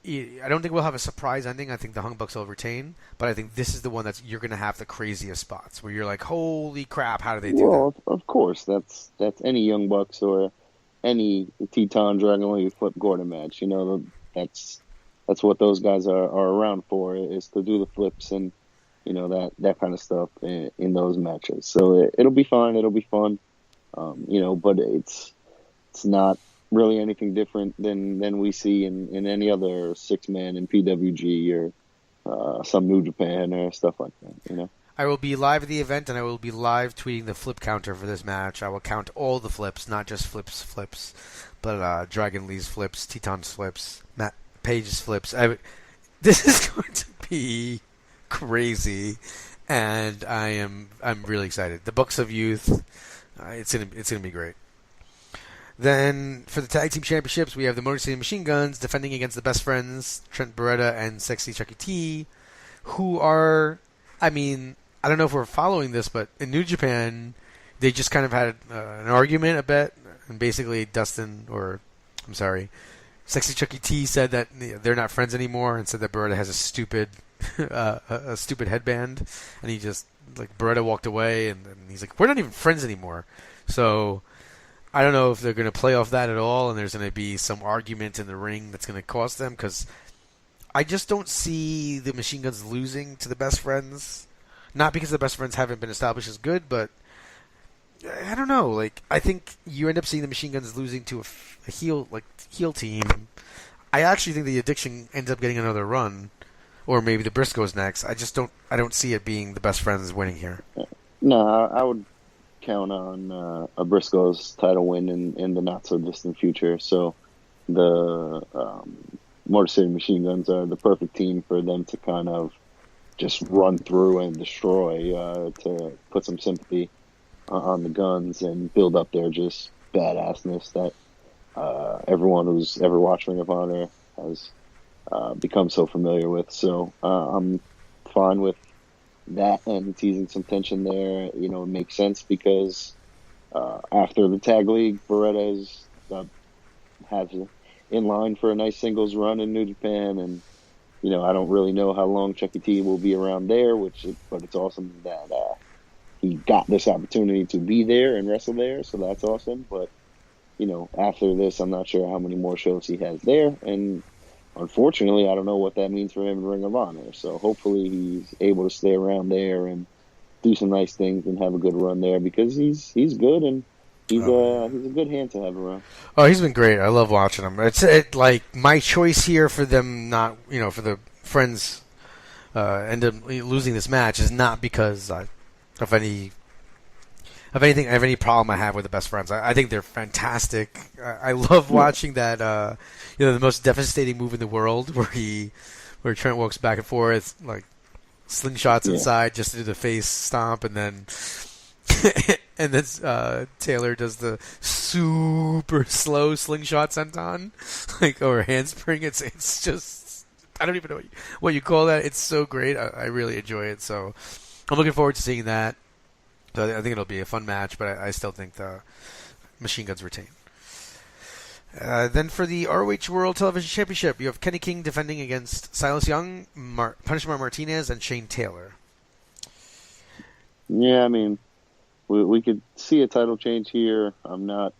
I don't think we'll have a surprise ending. I think the Hung Bucks will retain, but I think this is the one that you're going to have the craziest spots where you're like, "Holy crap! How do they do that?" Well, of course, that's any Young Bucks or any Titan Dragon Lee Flip Gordon match. That's what those guys are around for, is to do the flips and that kind of stuff in those matches. So it'll be fun. It'll be fun. But it's not really anything different than we see in any other 6-man in PWG or some New Japan or stuff like that. I will be live at the event, and I will be live tweeting the flip counter for this match. I will count all the flips, not just flips, but Dragon Lee's flips, Teton's flips, Matt Page's flips. This is going to be crazy, and I'm really excited. The Bucks of Youth, it's gonna be great. Then for the tag team championships, we have the Motor City Machine Guns defending against the Best Friends, Trent Beretta and Sexy Chucky T, who are, I don't know if we're following this, but in New Japan, they just kind of had an argument a bit, and basically Sexy Chucky T said that they're not friends anymore, and said that Beretta has a stupid headband, and he just, Beretta walked away, and he's like, we're not even friends anymore. So I don't know if they're going to play off that at all, and there's going to be some argument in the ring that's going to cost them, because I just don't see the Machine Guns losing to the Best Friends. Not because the Best Friends haven't been established as good, but I don't know. I think you end up seeing the Machine Guns losing to a heel team. I actually think the Addiction ends up getting another run, or maybe the Briscoes next. I don't see it being the Best Friends winning here. No, I would count on a Briscoes title win in the not so distant future. So the Motor City Machine Guns are the perfect team for them to kind of just run through and destroy, to put some sympathy on the Guns and build up their just badassness that everyone who's ever watched Ring of Honor has become so familiar with. So I'm fine with that and teasing some tension there. It makes sense because after the tag league, Beretta has in line for a nice singles run in New Japan, and I don't really know how long Chucky T will be around there, but it's awesome that he got this opportunity to be there and wrestle there, so that's awesome. But after this, I'm not sure how many more shows he has there, and unfortunately, I don't know what that means for him in Ring of Honor. So hopefully he's able to stay around there and do some nice things and have a good run there, because he's good, and he's a good hand to have around. Oh, he's been great. I love watching him. It's my choice here for them not, for the Friends end up losing this match is not because of any problem I have with the Best Friends. I think they're fantastic. I love watching that, the most devastating move in the world where Trent walks back and forth, slingshots inside just to do the face stomp, and then Taylor does the super slow slingshot senton, or handspring. It's just, I don't even know what you call that. It's so great. I really enjoy it. So I'm looking forward to seeing that. So I think it'll be a fun match, but I still think the Machine Guns retain. Then for the ROH World Television Championship, you have Kenny King defending against Silas Young, Punishment Martinez, and Shane Taylor. Yeah, we could see a title change here. I'm not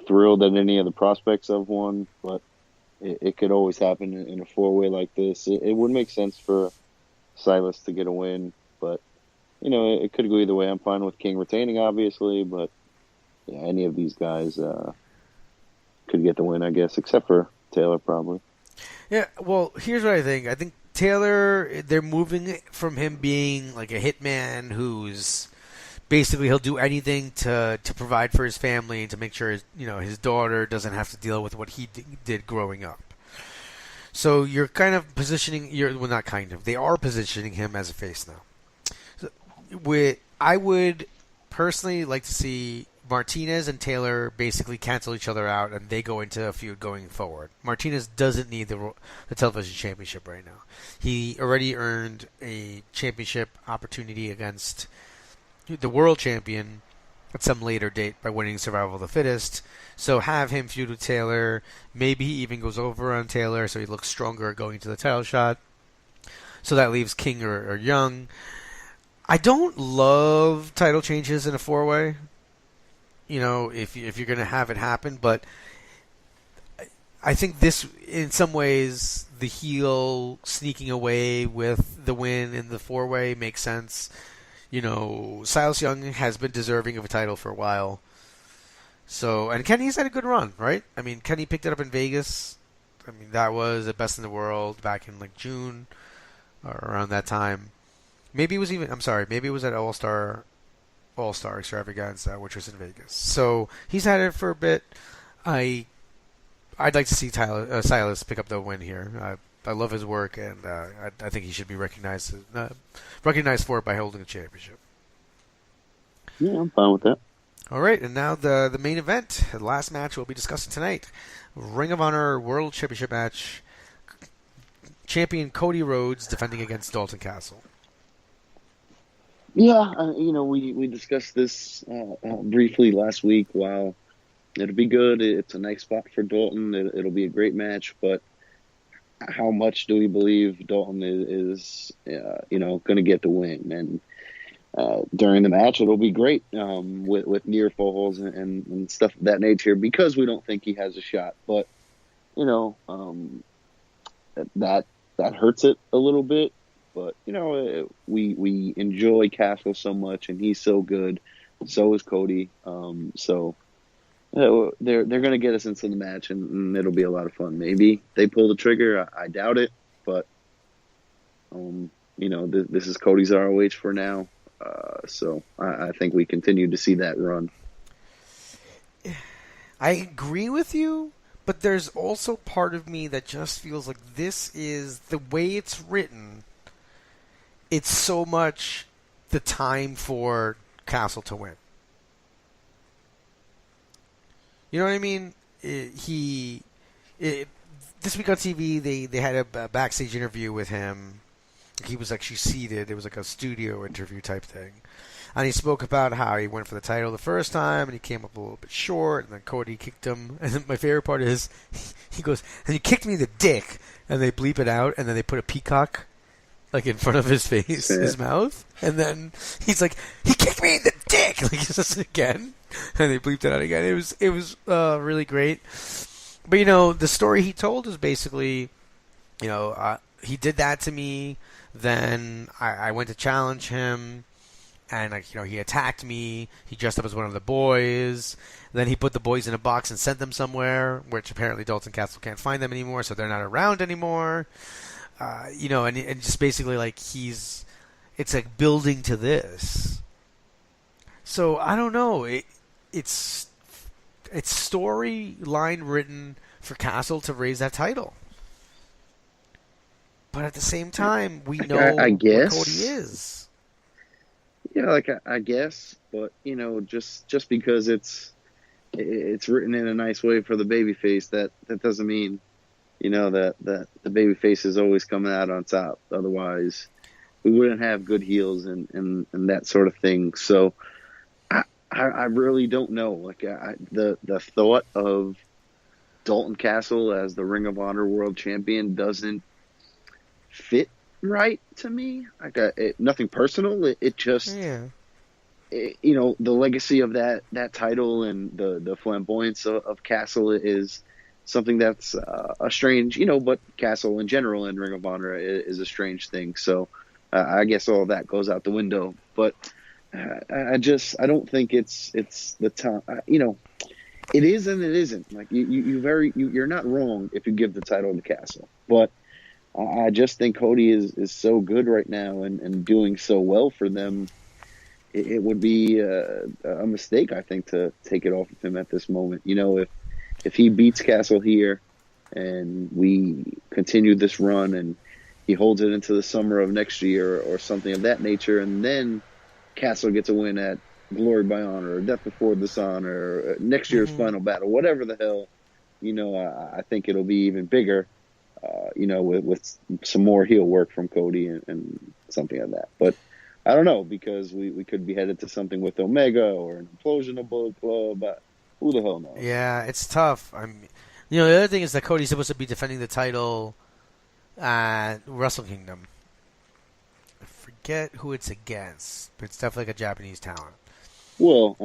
thrilled at any of the prospects of one, but it could always happen in a four-way like this. It would make sense for Silas to get a win, but it could go either way. I'm fine with King retaining, obviously, but any of these guys could get the win, I guess, except for Taylor, probably. Yeah, well, here's what I think. I think Taylor, they're moving from him being like a hitman who's basically he'll do anything to provide for his family and to make sure his daughter doesn't have to deal with what he did growing up. So you're kind of positioning, they are positioning him as a face now. I would personally like to see Martinez and Taylor basically cancel each other out, and they go into a feud going forward. Martinez doesn't need the television championship right now. He already earned a championship opportunity against the world champion at some later date by winning Survival of the Fittest. So have him feud with Taylor. Maybe he even goes over on Taylor, so he looks stronger going to the title shot. So that leaves King or Young. I don't love title changes in a four-way, if you're going to have it happen, but I think this, in some ways, the heel sneaking away with the win in the four-way makes sense. Silas Young has been deserving of a title for a while. So, and Kenny's had a good run, right? Kenny picked it up in Vegas. That was the best in the world back in June or around that time. Maybe it was even. I'm sorry. Maybe it was at All Star Extravaganza, which was in Vegas. So he's had it for a bit. I'd like to see Silas pick up the win here. I love his work, and I think he should be recognized for it by holding a championship. Yeah, I'm fine with that. All right, and now the main event, the last match we'll be discussing tonight, Ring of Honor World Championship match. Champion Cody Rhodes defending against Dalton Castle. Yeah, we discussed this briefly last week. While it'll be good, it's a nice spot for Dalton. It'll be a great match, but how much do we believe Dalton is going to get the win? And during the match, it'll be great with near falls and stuff of that nature, because we don't think he has a shot. But that hurts it a little bit. But we enjoy Castle so much, and he's so good. So is Cody. So they're going to get us into the match, and it'll be a lot of fun. Maybe they pull the trigger. I doubt it, but this is Cody's ROH for now. So I think we continue to see that run. I agree with you, but there's also part of me that just feels like this is the way it's written. It's so much the time for Castle to win. You know what I mean? This week on TV, they had a backstage interview with him. He was actually seated. It was like a studio interview type thing. And he spoke about how he went for the title the first time, and he came up a little bit short, and then Cody kicked him. And then my favorite part is, he goes, and you kicked me in the dick, and they bleep it out, and then they put a peacock like in front of his face, his mouth, and then he's like, he kicked me in the dick, like he says it again, and they bleeped it out again. It was really great. But the story he told is basically, he did that to me. Then I went to challenge him, and he attacked me. He dressed up as one of the boys. Then he put the boys in a box and sent them somewhere, which apparently Dalton Castle can't find them anymore, so they're not around anymore. And just basically like it's like building to this. So I don't know. It's storyline written for Castle to raise that title. But at the same time, we know what Cody is. Yeah, I guess, but just because it's written in a nice way for the babyface, that doesn't mean that the babyface is always coming out on top. Otherwise, we wouldn't have good heels and that sort of thing. So I really don't know. The thought of Dalton Castle as the Ring of Honor World Champion doesn't fit right to me. Nothing personal. It just, the legacy of that title and the flamboyance of Castle is something that's a strange, but Castle in general in Ring of Honor is a strange thing. So I guess all that goes out the window. But I don't think it's the time. It is and it isn't. Like you're not wrong if you give the title to Castle, but I just think Cody is so good right now and doing so well for them. It would be a mistake, I think, to take it off of him at this moment. If he beats Castle here and we continue this run and he holds it into the summer of next year or something of that nature, and then Castle gets a win at Glory by Honor or Death Before Dishonor or next year's Final Battle, whatever the hell, I think it'll be even bigger. With some more heel work from Cody and something like that. But I don't know, because we could be headed to something with Omega or an implosion of Bullet Club. Who the hell knows? Yeah, it's tough. The other thing is that Cody's supposed to be defending the title at Wrestle Kingdom. I forget who it's against, but it's definitely like a Japanese talent. Well,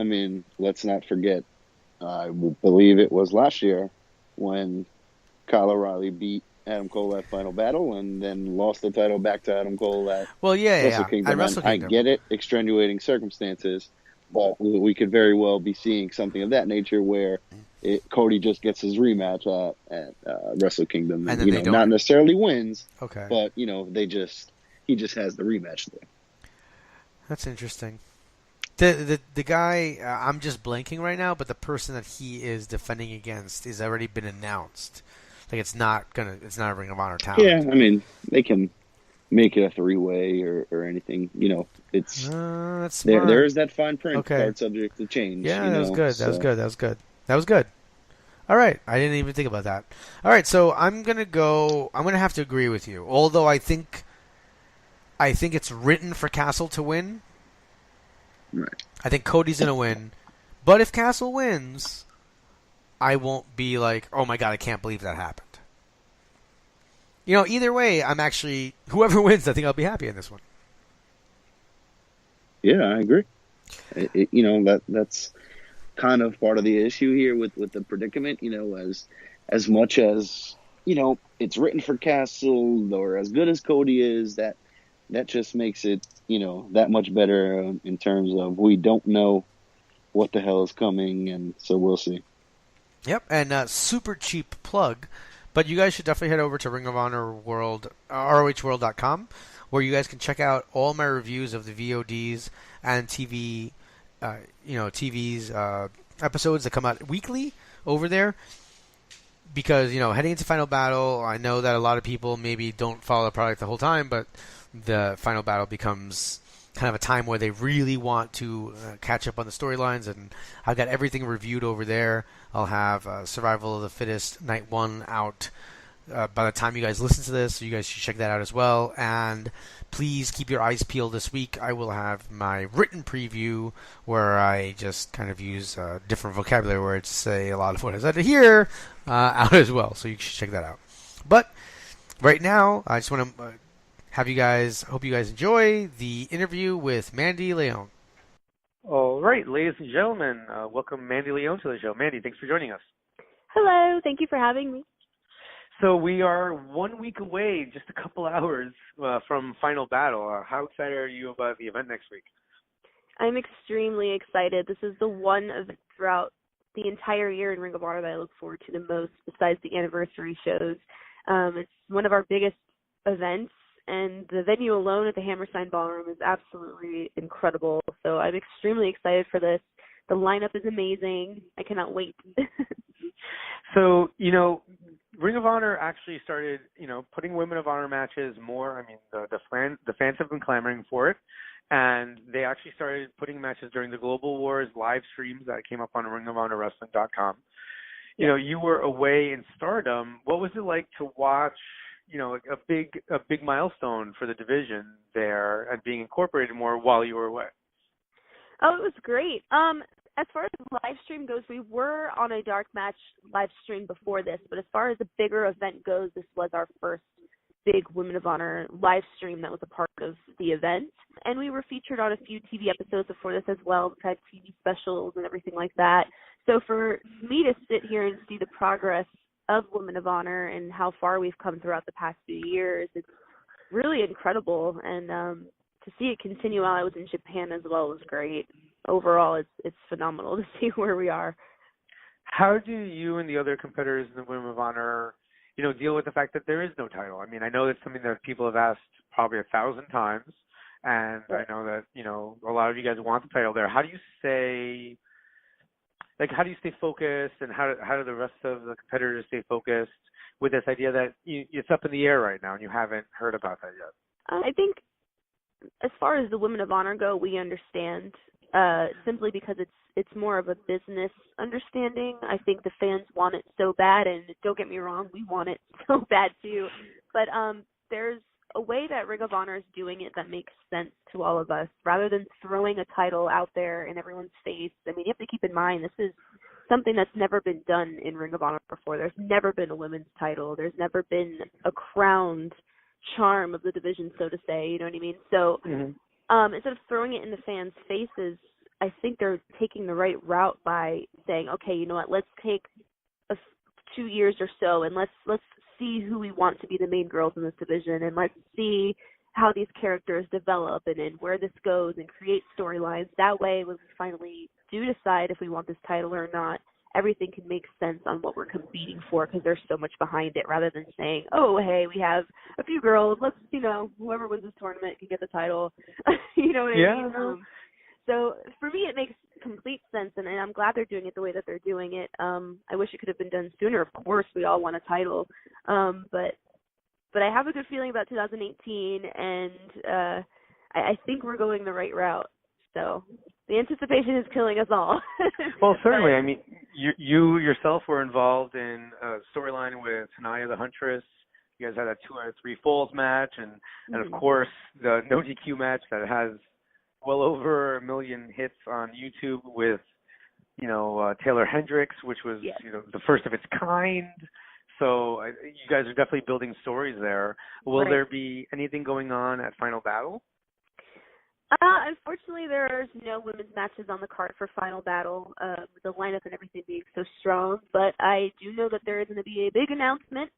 let's not forget. I believe it was last year when Kyle O'Reilly beat Adam Cole at Final Battle and then lost the title back to Adam Cole at Wrestle Kingdom. At Wrestle Kingdom. I get it, extenuating circumstances, but we could very well be seeing something of that nature where Cody just gets his rematch at Wrestle Kingdom and not necessarily wins, okay, but he just has the rematch there. That's interesting. The guy, I'm just blanking right now, but the person that he is defending against has already been announced. Like it's not a Ring of Honor talent. Yeah, I mean, they can make it a 3-way or anything. You know, it's that's smart. there is that fine print. Okay. Part subject to change. Yeah, you that was know, good. so. That was good. All right, I didn't even think about that. All right, so I'm gonna have to agree with you. Although I think it's written for Castle to win. Right. I think Cody's gonna win, but if Castle wins, I won't be like, oh my god, I can't believe that happened. You know, either way, whoever wins, I think I'll be happy in this one. Yeah, I agree. You know, that's kind of part of the issue here with the predicament. You know, as much as, you know, it's written for Castle, or as good as Cody is, that just makes it, you know, that much better in terms of we don't know what the hell is coming, and so we'll see. Yep, and super cheap plug, but you guys should definitely head over to Ring of Honor World, ROHworld.com, where you guys can check out all my reviews of the VODs and TV's episodes that come out weekly over there. Because, you know, heading into Final Battle, I know that a lot of people maybe don't follow the product the whole time, but the Final Battle becomes kind of a time where they really want to catch up on the storylines, and I've got everything reviewed over there. I'll have Survival of the Fittest Night 1 out by the time you guys listen to this, so you guys should check that out as well. And please keep your eyes peeled this week. I will have my written preview where I just kind of use different vocabulary words to say a lot of what I said here out as well, so you should check that out. But right now, I just want to hope you guys enjoy the interview with Mandy Leon. All right, ladies and gentlemen, welcome Mandy Leon to the show. Mandy, thanks for joining us. Hello, thank you for having me. So we are 1 week away, just a couple hours from Final Battle. How excited are you about the event next week? I'm extremely excited. This is the one event throughout the entire year in Ring of Honor that I look forward to the most, besides the anniversary shows. It's one of our biggest events, and the venue alone at the Hammerstein Ballroom is absolutely incredible. So I'm extremely excited for this. The lineup is amazing. I cannot wait. So, you know, Ring of Honor actually started, you know, putting Women of Honor matches more. I mean, the fans have been clamoring for it, and they actually started putting matches during the Global Wars live streams that came up on ringofhonorwrestling.com. You know, you were away in Stardom. What was it like to watch, you know, a big milestone for the division there and being incorporated more while you were away? Oh, it was great. As far as the live stream goes, we were on a dark match live stream before this, but as far as a bigger event goes, this was our first big Women of Honor live stream that was a part of the event. And we were featured on a few TV episodes before this as well. We've had TV specials and everything like that. So for me to sit here and see the progress of Women of Honor and how far we've come throughout the past few years, it's really incredible. And to see it continue while I was in Japan as well was great. Overall, it's phenomenal to see where we are. How do you and the other competitors in the Women of Honor, you know, deal with the fact that there is no title? I mean, I know that's something that people have asked probably 1,000 times, and I know that, you know, a lot of you guys want the title there. How do you stay focused, and how do the rest of the competitors stay focused with this idea that it's up in the air right now and you haven't heard about that yet? I think as far as the Women of Honor go, we understand. Simply because it's more of a business understanding. I think the fans want it so bad, and don't get me wrong, we want it so bad too. But there's a way that Ring of Honor is doing it that makes sense to all of us, rather than throwing a title out there in everyone's face. I mean, you have to keep in mind, this is something that's never been done in Ring of Honor before. There's never been a women's title. There's never been a crowned charm of the division, so to say. You know what I mean? So instead of throwing it in the fans' faces, I think they're taking the right route by saying, okay, you know what, let's take 2 years or so, and let's see who we want to be the main girls in this division, and let's see how these characters develop and where this goes, and create storylines. That way, when we finally do decide if we want this title or not, everything can make sense on what we're competing for, because there's so much behind it, rather than saying, oh, hey, we have a few girls, let's, you know, whoever wins this tournament can get the title. You know what I mean? No. So for me, it makes complete sense, and I'm glad they're doing it the way that they're doing it. I wish it could have been done sooner. Of course, we all want a title, but I have a good feeling about 2018, and I think we're going the right route. So the anticipation is killing us all. Well, certainly. I mean, you yourself were involved in a storyline with Tanaya the Huntress. You guys had a 2 out of 3 falls match, and of course the no DQ match that has well over 1 million hits on YouTube with Taylor Hendricks, which was the first of its kind. So you guys are definitely building stories there. Will there be anything going on at Final Battle? Unfortunately, there's no women's matches on the card for Final Battle, with the lineup and everything being so strong. But I do know that there is going to be a big announcement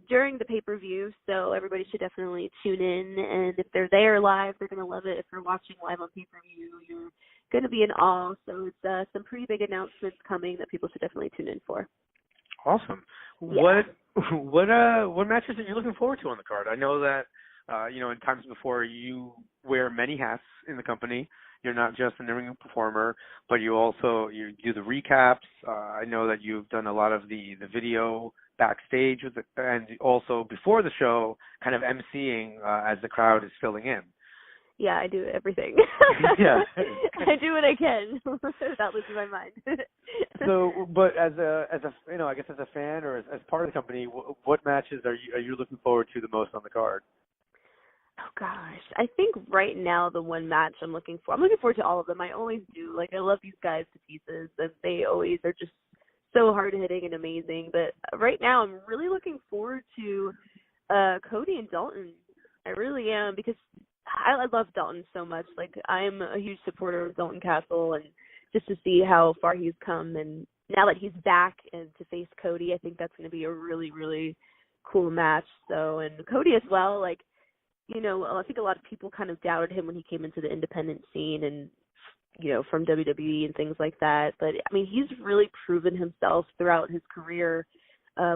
during the pay-per-view, so everybody should definitely tune in. And if they're there live, they're going to love it. If you're watching live on pay-per-view, you're going to be in awe. So it's some pretty big announcements coming that people should definitely tune in for. Awesome. Yeah. What matches are you looking forward to on the card? I know that in times before, you wear many hats in the company. You're not just an in-ring performer, but you do the recaps. I know that you've done a lot of the video backstage and also before the show, kind of emceeing as the crowd is filling in. Yeah, I do everything. Yeah, I do what I can without losing my mind. So, but as a I guess as a fan or as part of the company, what matches are you looking forward to the most on the card? Oh gosh, I think right now the one match I'm looking forward to all of them. I always do. Like, I love these guys to pieces, and they always are just so hard hitting and amazing. But right now I'm really looking forward to Cody and Dalton. I really am, because I love Dalton so much. Like, I'm a huge supporter of Dalton Castle, and just to see how far he's come, and now that he's back and to face Cody, I think that's going to be a really, really cool match. So, and Cody as well, like, I think a lot of people kind of doubted him when he came into the independent scene and, from WWE and things like that. But, I mean, he's really proven himself throughout his career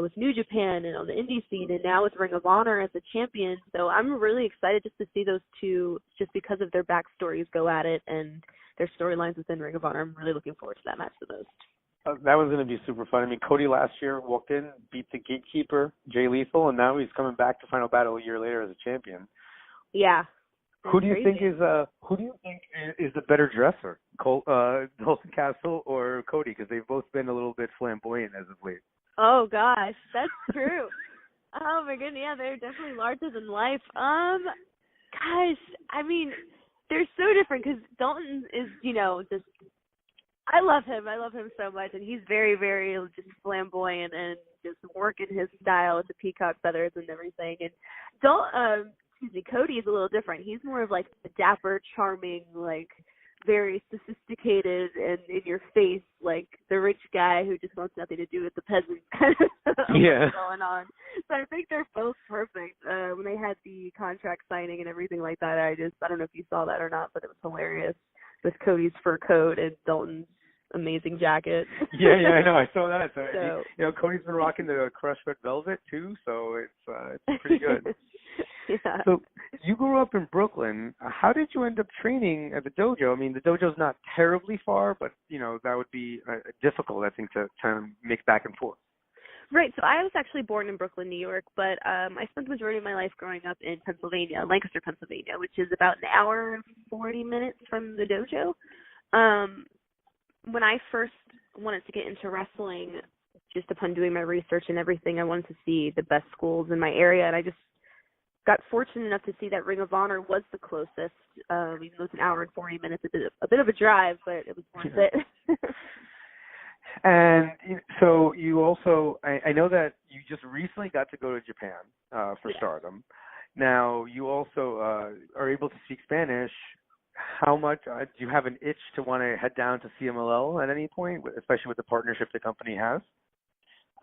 with New Japan and on the indie scene, and now with Ring of Honor as a champion. So I'm really excited just to see those two, just because of their backstories, go at it and their storylines within Ring of Honor. I'm really looking forward to that match the most. That was going to be super fun. I mean, Cody last year walked in, beat the Gatekeeper, Jay Lethal, and now he's coming back to Final Battle a year later as a champion. Yeah. Who do you think is the better dresser, Dalton Castle or Cody? Because they've both been a little bit flamboyant as of late. Oh gosh, that's true. Oh my goodness, yeah, they're definitely larger than life. Gosh, I mean, they're so different, because Dalton is, just, I love him so much, and he's very, very just flamboyant and just working his style with the peacock feathers and everything. And Cody is a little different. He's more of like the dapper, charming, like very sophisticated and in your face, like the rich guy who just wants nothing to do with the peasants kind of stuff going on. So I think they're both perfect. When they had the contract signing and everything like that, I don't know if you saw that or not, but it was hilarious with Cody's fur coat and Dalton's amazing jacket. Yeah, I know. I saw that. So Cody's been rocking the crushed red velvet too, so it's pretty good. Yeah. So you grew up in Brooklyn. How did you end up training at the dojo? I mean, the dojo's not terribly far, but that would be difficult, I think, to make back and forth. Right. So I was actually born in Brooklyn, New York, but I spent the majority of my life growing up in Pennsylvania, Lancaster, Pennsylvania, which is about an hour and 40 minutes from the dojo. When I first wanted to get into wrestling, just upon doing my research and everything, I wanted to see the best schools in my area, and I just got fortunate enough to see that Ring of Honor was the closest, even though it's an hour and 40 minutes. A bit of a drive, but it was worth it. And so you also, I know that you just recently got to go to Japan for Stardom. Now, you also are able to speak Spanish. How much do you have an itch to want to head down to CMLL at any point, especially with the partnership the company has?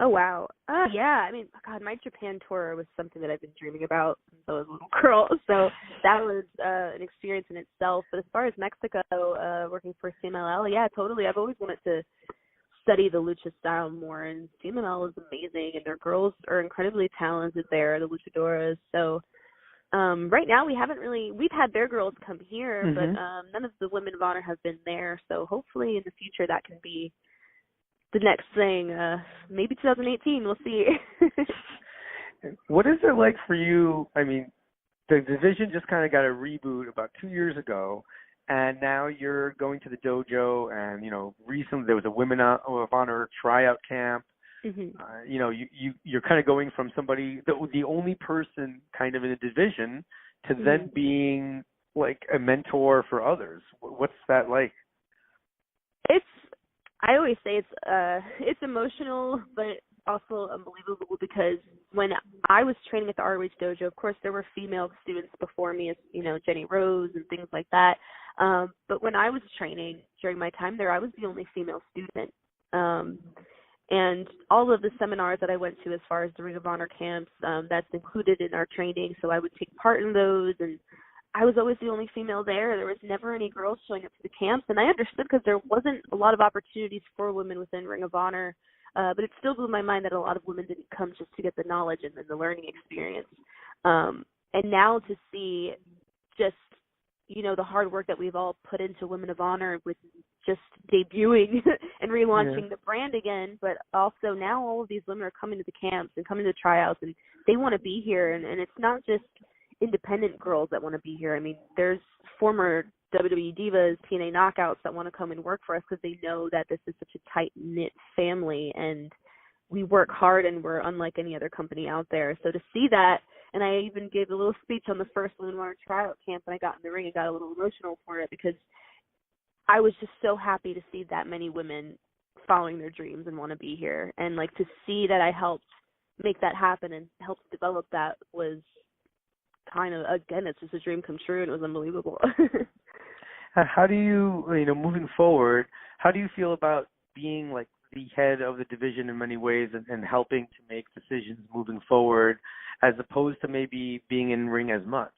Oh, wow. Yeah, I mean, God, my Japan tour was something that I've been dreaming about since I was a little girl, so that was an experience in itself. But as far as Mexico, working for CMLL, yeah, totally. I've always wanted to study the lucha style more, and CMLL is amazing, and their girls are incredibly talented there, the luchadoras. So right now we've had their girls come here, Mm-hmm. but none of the Women of Honor have been there. So hopefully in the future that can be the next thing. Maybe 2018, we'll see. What is it like for you? I mean, the division just kind of got a reboot about 2 years ago, and now you're going to the dojo, and, you know, recently there was a Women of Honor tryout camp. Mm-hmm. You know, you're kind of going from somebody, the only person kind of in a division, to then being like a mentor for others. What's that like? I always say it's emotional, but also unbelievable, because when I was training at the ROH dojo, of course there were female students before me, as you know, Jenny Rose and things like that. But when I was training during my time there, I was the only female student. And all of the seminars that I went to as far as the Ring of Honor camps, that's included in our training. So I would take part in those, and I was always the only female there. There was never any girls showing up to the camps, and I understood because there wasn't a lot of opportunities for women within Ring of Honor. But it still blew my mind that a lot of women didn't come just to get the knowledge and the learning experience. And now to see just, you know, the hard work that we've all put into Women of Honor with just debuting and relaunching the brand again, but also now all of these women are coming to the camps and coming to the tryouts, and they want to be here. And it's not just independent girls that want to be here. I mean, there's former WWE divas, TNA knockouts that want to come and work for us because they know that this is such a tight-knit family, and we work hard, and we're unlike any other company out there. So to see that, and I even gave a little speech on the first Women of Honor tryout camp, and I got in the ring and got a little emotional for it, because I was just so happy to see that many women following their dreams and want to be here. And like to see that I helped make that happen and helped develop that was kind of, again, it's just a dream come true, and it was unbelievable. How do you, you know, moving forward, how do you feel about being like the head of the division in many ways, and helping to make decisions moving forward, as opposed to maybe being in ring as much?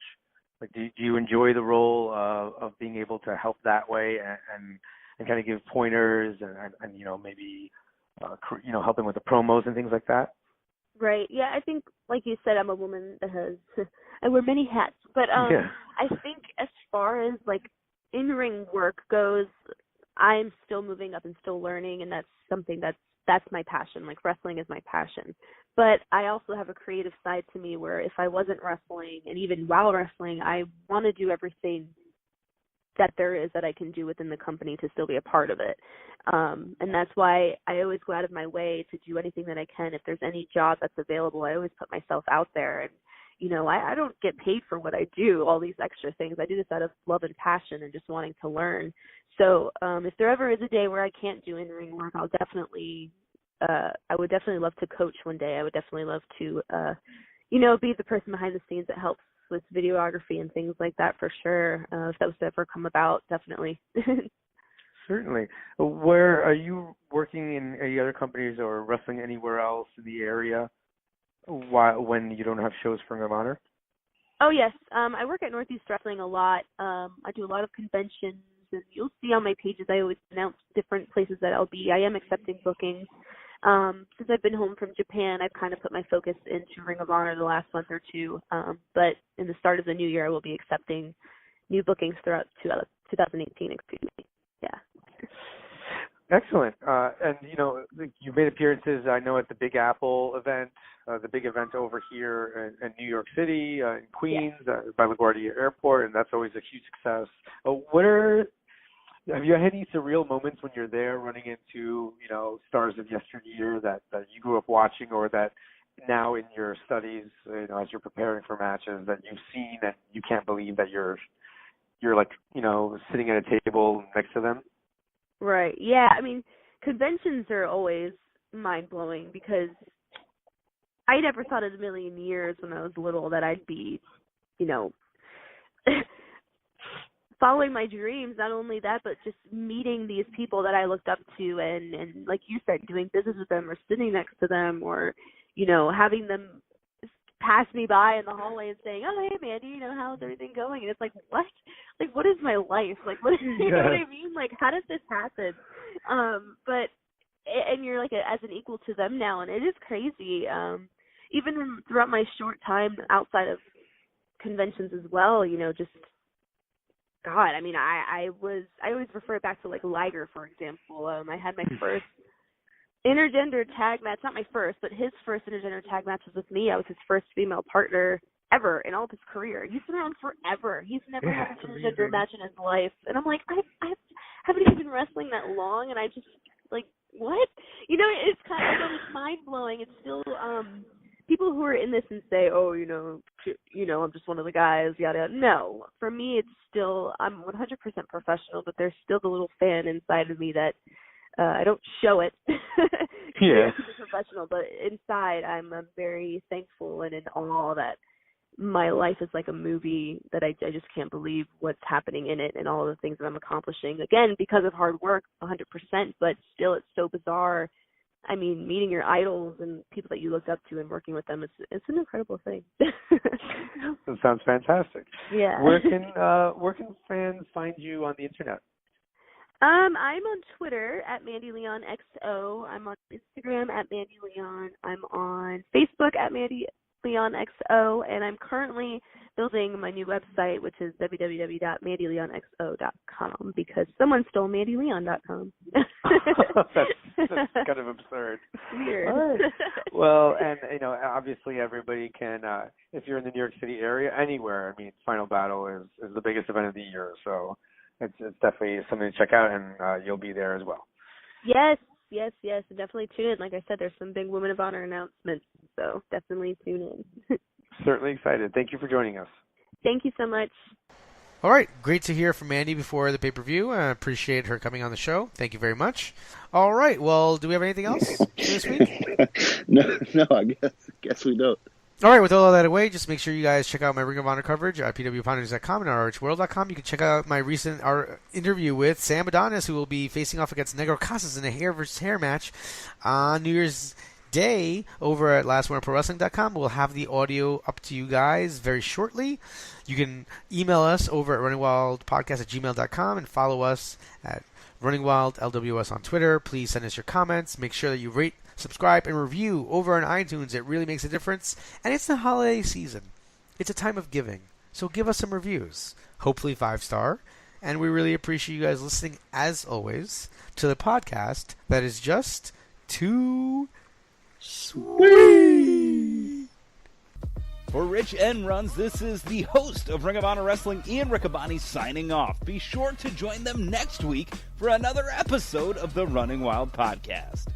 Like, do you enjoy the role of being able to help that way and kind of give pointers and you know, maybe you know, helping with the promos and things like that? Right. Yeah, I think, like you said, I'm a woman that has I wear many hats, but I think as far as like in-ring work goes, I'm still moving up and still learning, and that's something that's my passion. Like, wrestling is my passion. But I also have a creative side to me where if I wasn't wrestling, and even while wrestling, I want to do everything that there is that I can do within the company to still be a part of it. And that's why I always go out of my way to do anything that I can. If there's any job that's available, I always put myself out there. And, you know, I don't get paid for what I do, all these extra things. I do this out of love and passion and just wanting to learn. So if there ever is a day where I can't do in-ring work, I would definitely love to coach one day. I would definitely love to, you know, be the person behind the scenes that helps with videography and things like that, for sure. If that was to ever come about, definitely. Certainly. Where are you working in any other companies or wrestling anywhere else in the area when you don't have shows for Ring of Honor? Oh, yes. I work at Northeast Wrestling a lot. I do a lot of conventions, and you'll see on my pages I always announce different places that I'll be. I am accepting bookings. Since I've been home from Japan, I've kind of put my focus into Ring of Honor the last month or two. But in the start of the new year, I will be accepting new bookings throughout 2018. Excuse me. Yeah. Excellent. And, you know, you've made appearances, I know, at the Big Apple event, the big event over here in New York City, in Queens, by LaGuardia Airport, and that's always a huge success. Have you had any surreal moments when you're there running into, you know, stars of yesteryear that you grew up watching, or that now in your studies, you know, as you're preparing for matches, that you've seen and you can't believe that you're like, you know, sitting at a table next to them? Right. Yeah. I mean, conventions are always mind-blowing, because I never thought in a million years when I was little that I'd be, you know, following my dreams. Not only that, but just meeting these people that I looked up to, and like you said, doing business with them, or sitting next to them, or, you know, having them pass me by in the hallway and saying, "Oh, hey, Mandy, you know, how's everything going?" And it's like, what? Like, what is my life? Like, what? You know what I mean? Like, how does this happen? And you're like as an equal to them now, and it is crazy. Even throughout my short time outside of conventions as well, just God, I mean, I always refer it back to like Liger, for example. I had my first intergender tag match, not my first, but his first intergender tag match was with me. I was his first female partner ever in all of his career. He's been around forever. He's never had an intergender match in his life. And I'm like, I haven't even been wrestling that long, and I just, like, what? It's kind of it's mind-blowing. It's still, people who are in this and say, oh, I'm just one of the guys, yada, yada. No. For me, it's still, I'm 100% professional, but there's still the little fan inside of me that I don't show it. Yeah. I'm professional, but inside I'm very thankful and in awe that my life is like a movie, that I just can't believe what's happening in it and all the things that I'm accomplishing. Again, because of hard work, 100%, but still it's so bizarre. I mean, meeting your idols and people that you looked up to and working with them, it's an incredible thing. That sounds fantastic. Yeah. Where can fans find you on the internet? I'm on Twitter at Mandy Leon XO. I'm on Instagram at Mandy Leon. I'm on Facebook at Mandy Leon XO, and I'm currently building my new website, which is www.mandyleonxo.com, because someone stole mandyleon.com. That's kind of absurd. Weird. Right. Well, and obviously everybody can, if you're in the New York City area, anywhere. I mean, Final Battle is the biggest event of the year, so it's definitely something to check out, and you'll be there as well. Yes. Definitely tune in. Like I said, there's some big Women of Honor announcements, so definitely tune in. Certainly excited. Thank you for joining us. Thank you so much. All right, great to hear from Mandy before the pay-per-view. I appreciate her coming on the show. Thank you very much. All right, well, do we have anything else for this week? No, I guess we don't. All right, with all that away, just make sure you guys check out my Ring of Honor coverage at pwponders.com and ROHworld.com. You can check out my recent interview with Sam Adonis, who will be facing off against Negro Casas in a hair versus hair match on New Year's Day over at LastWinnerProWrestling.com. We'll have the audio up to you guys very shortly. You can email us over at runningwildpodcast@gmail.com and follow us at runningwildlws on Twitter. Please send us your comments. Make sure that you rate, subscribe, and review over on iTunes. It really makes a difference. And it's the holiday season. It's a time of giving. So give us some reviews. Hopefully 5-star. And we really appreciate you guys listening, as always, to the podcast that is just too sweet. For Rich and Runz, this is the host of Ring of Honor Wrestling, Ian Riccaboni, signing off. Be sure to join them next week for another episode of the Running Wild Podcast.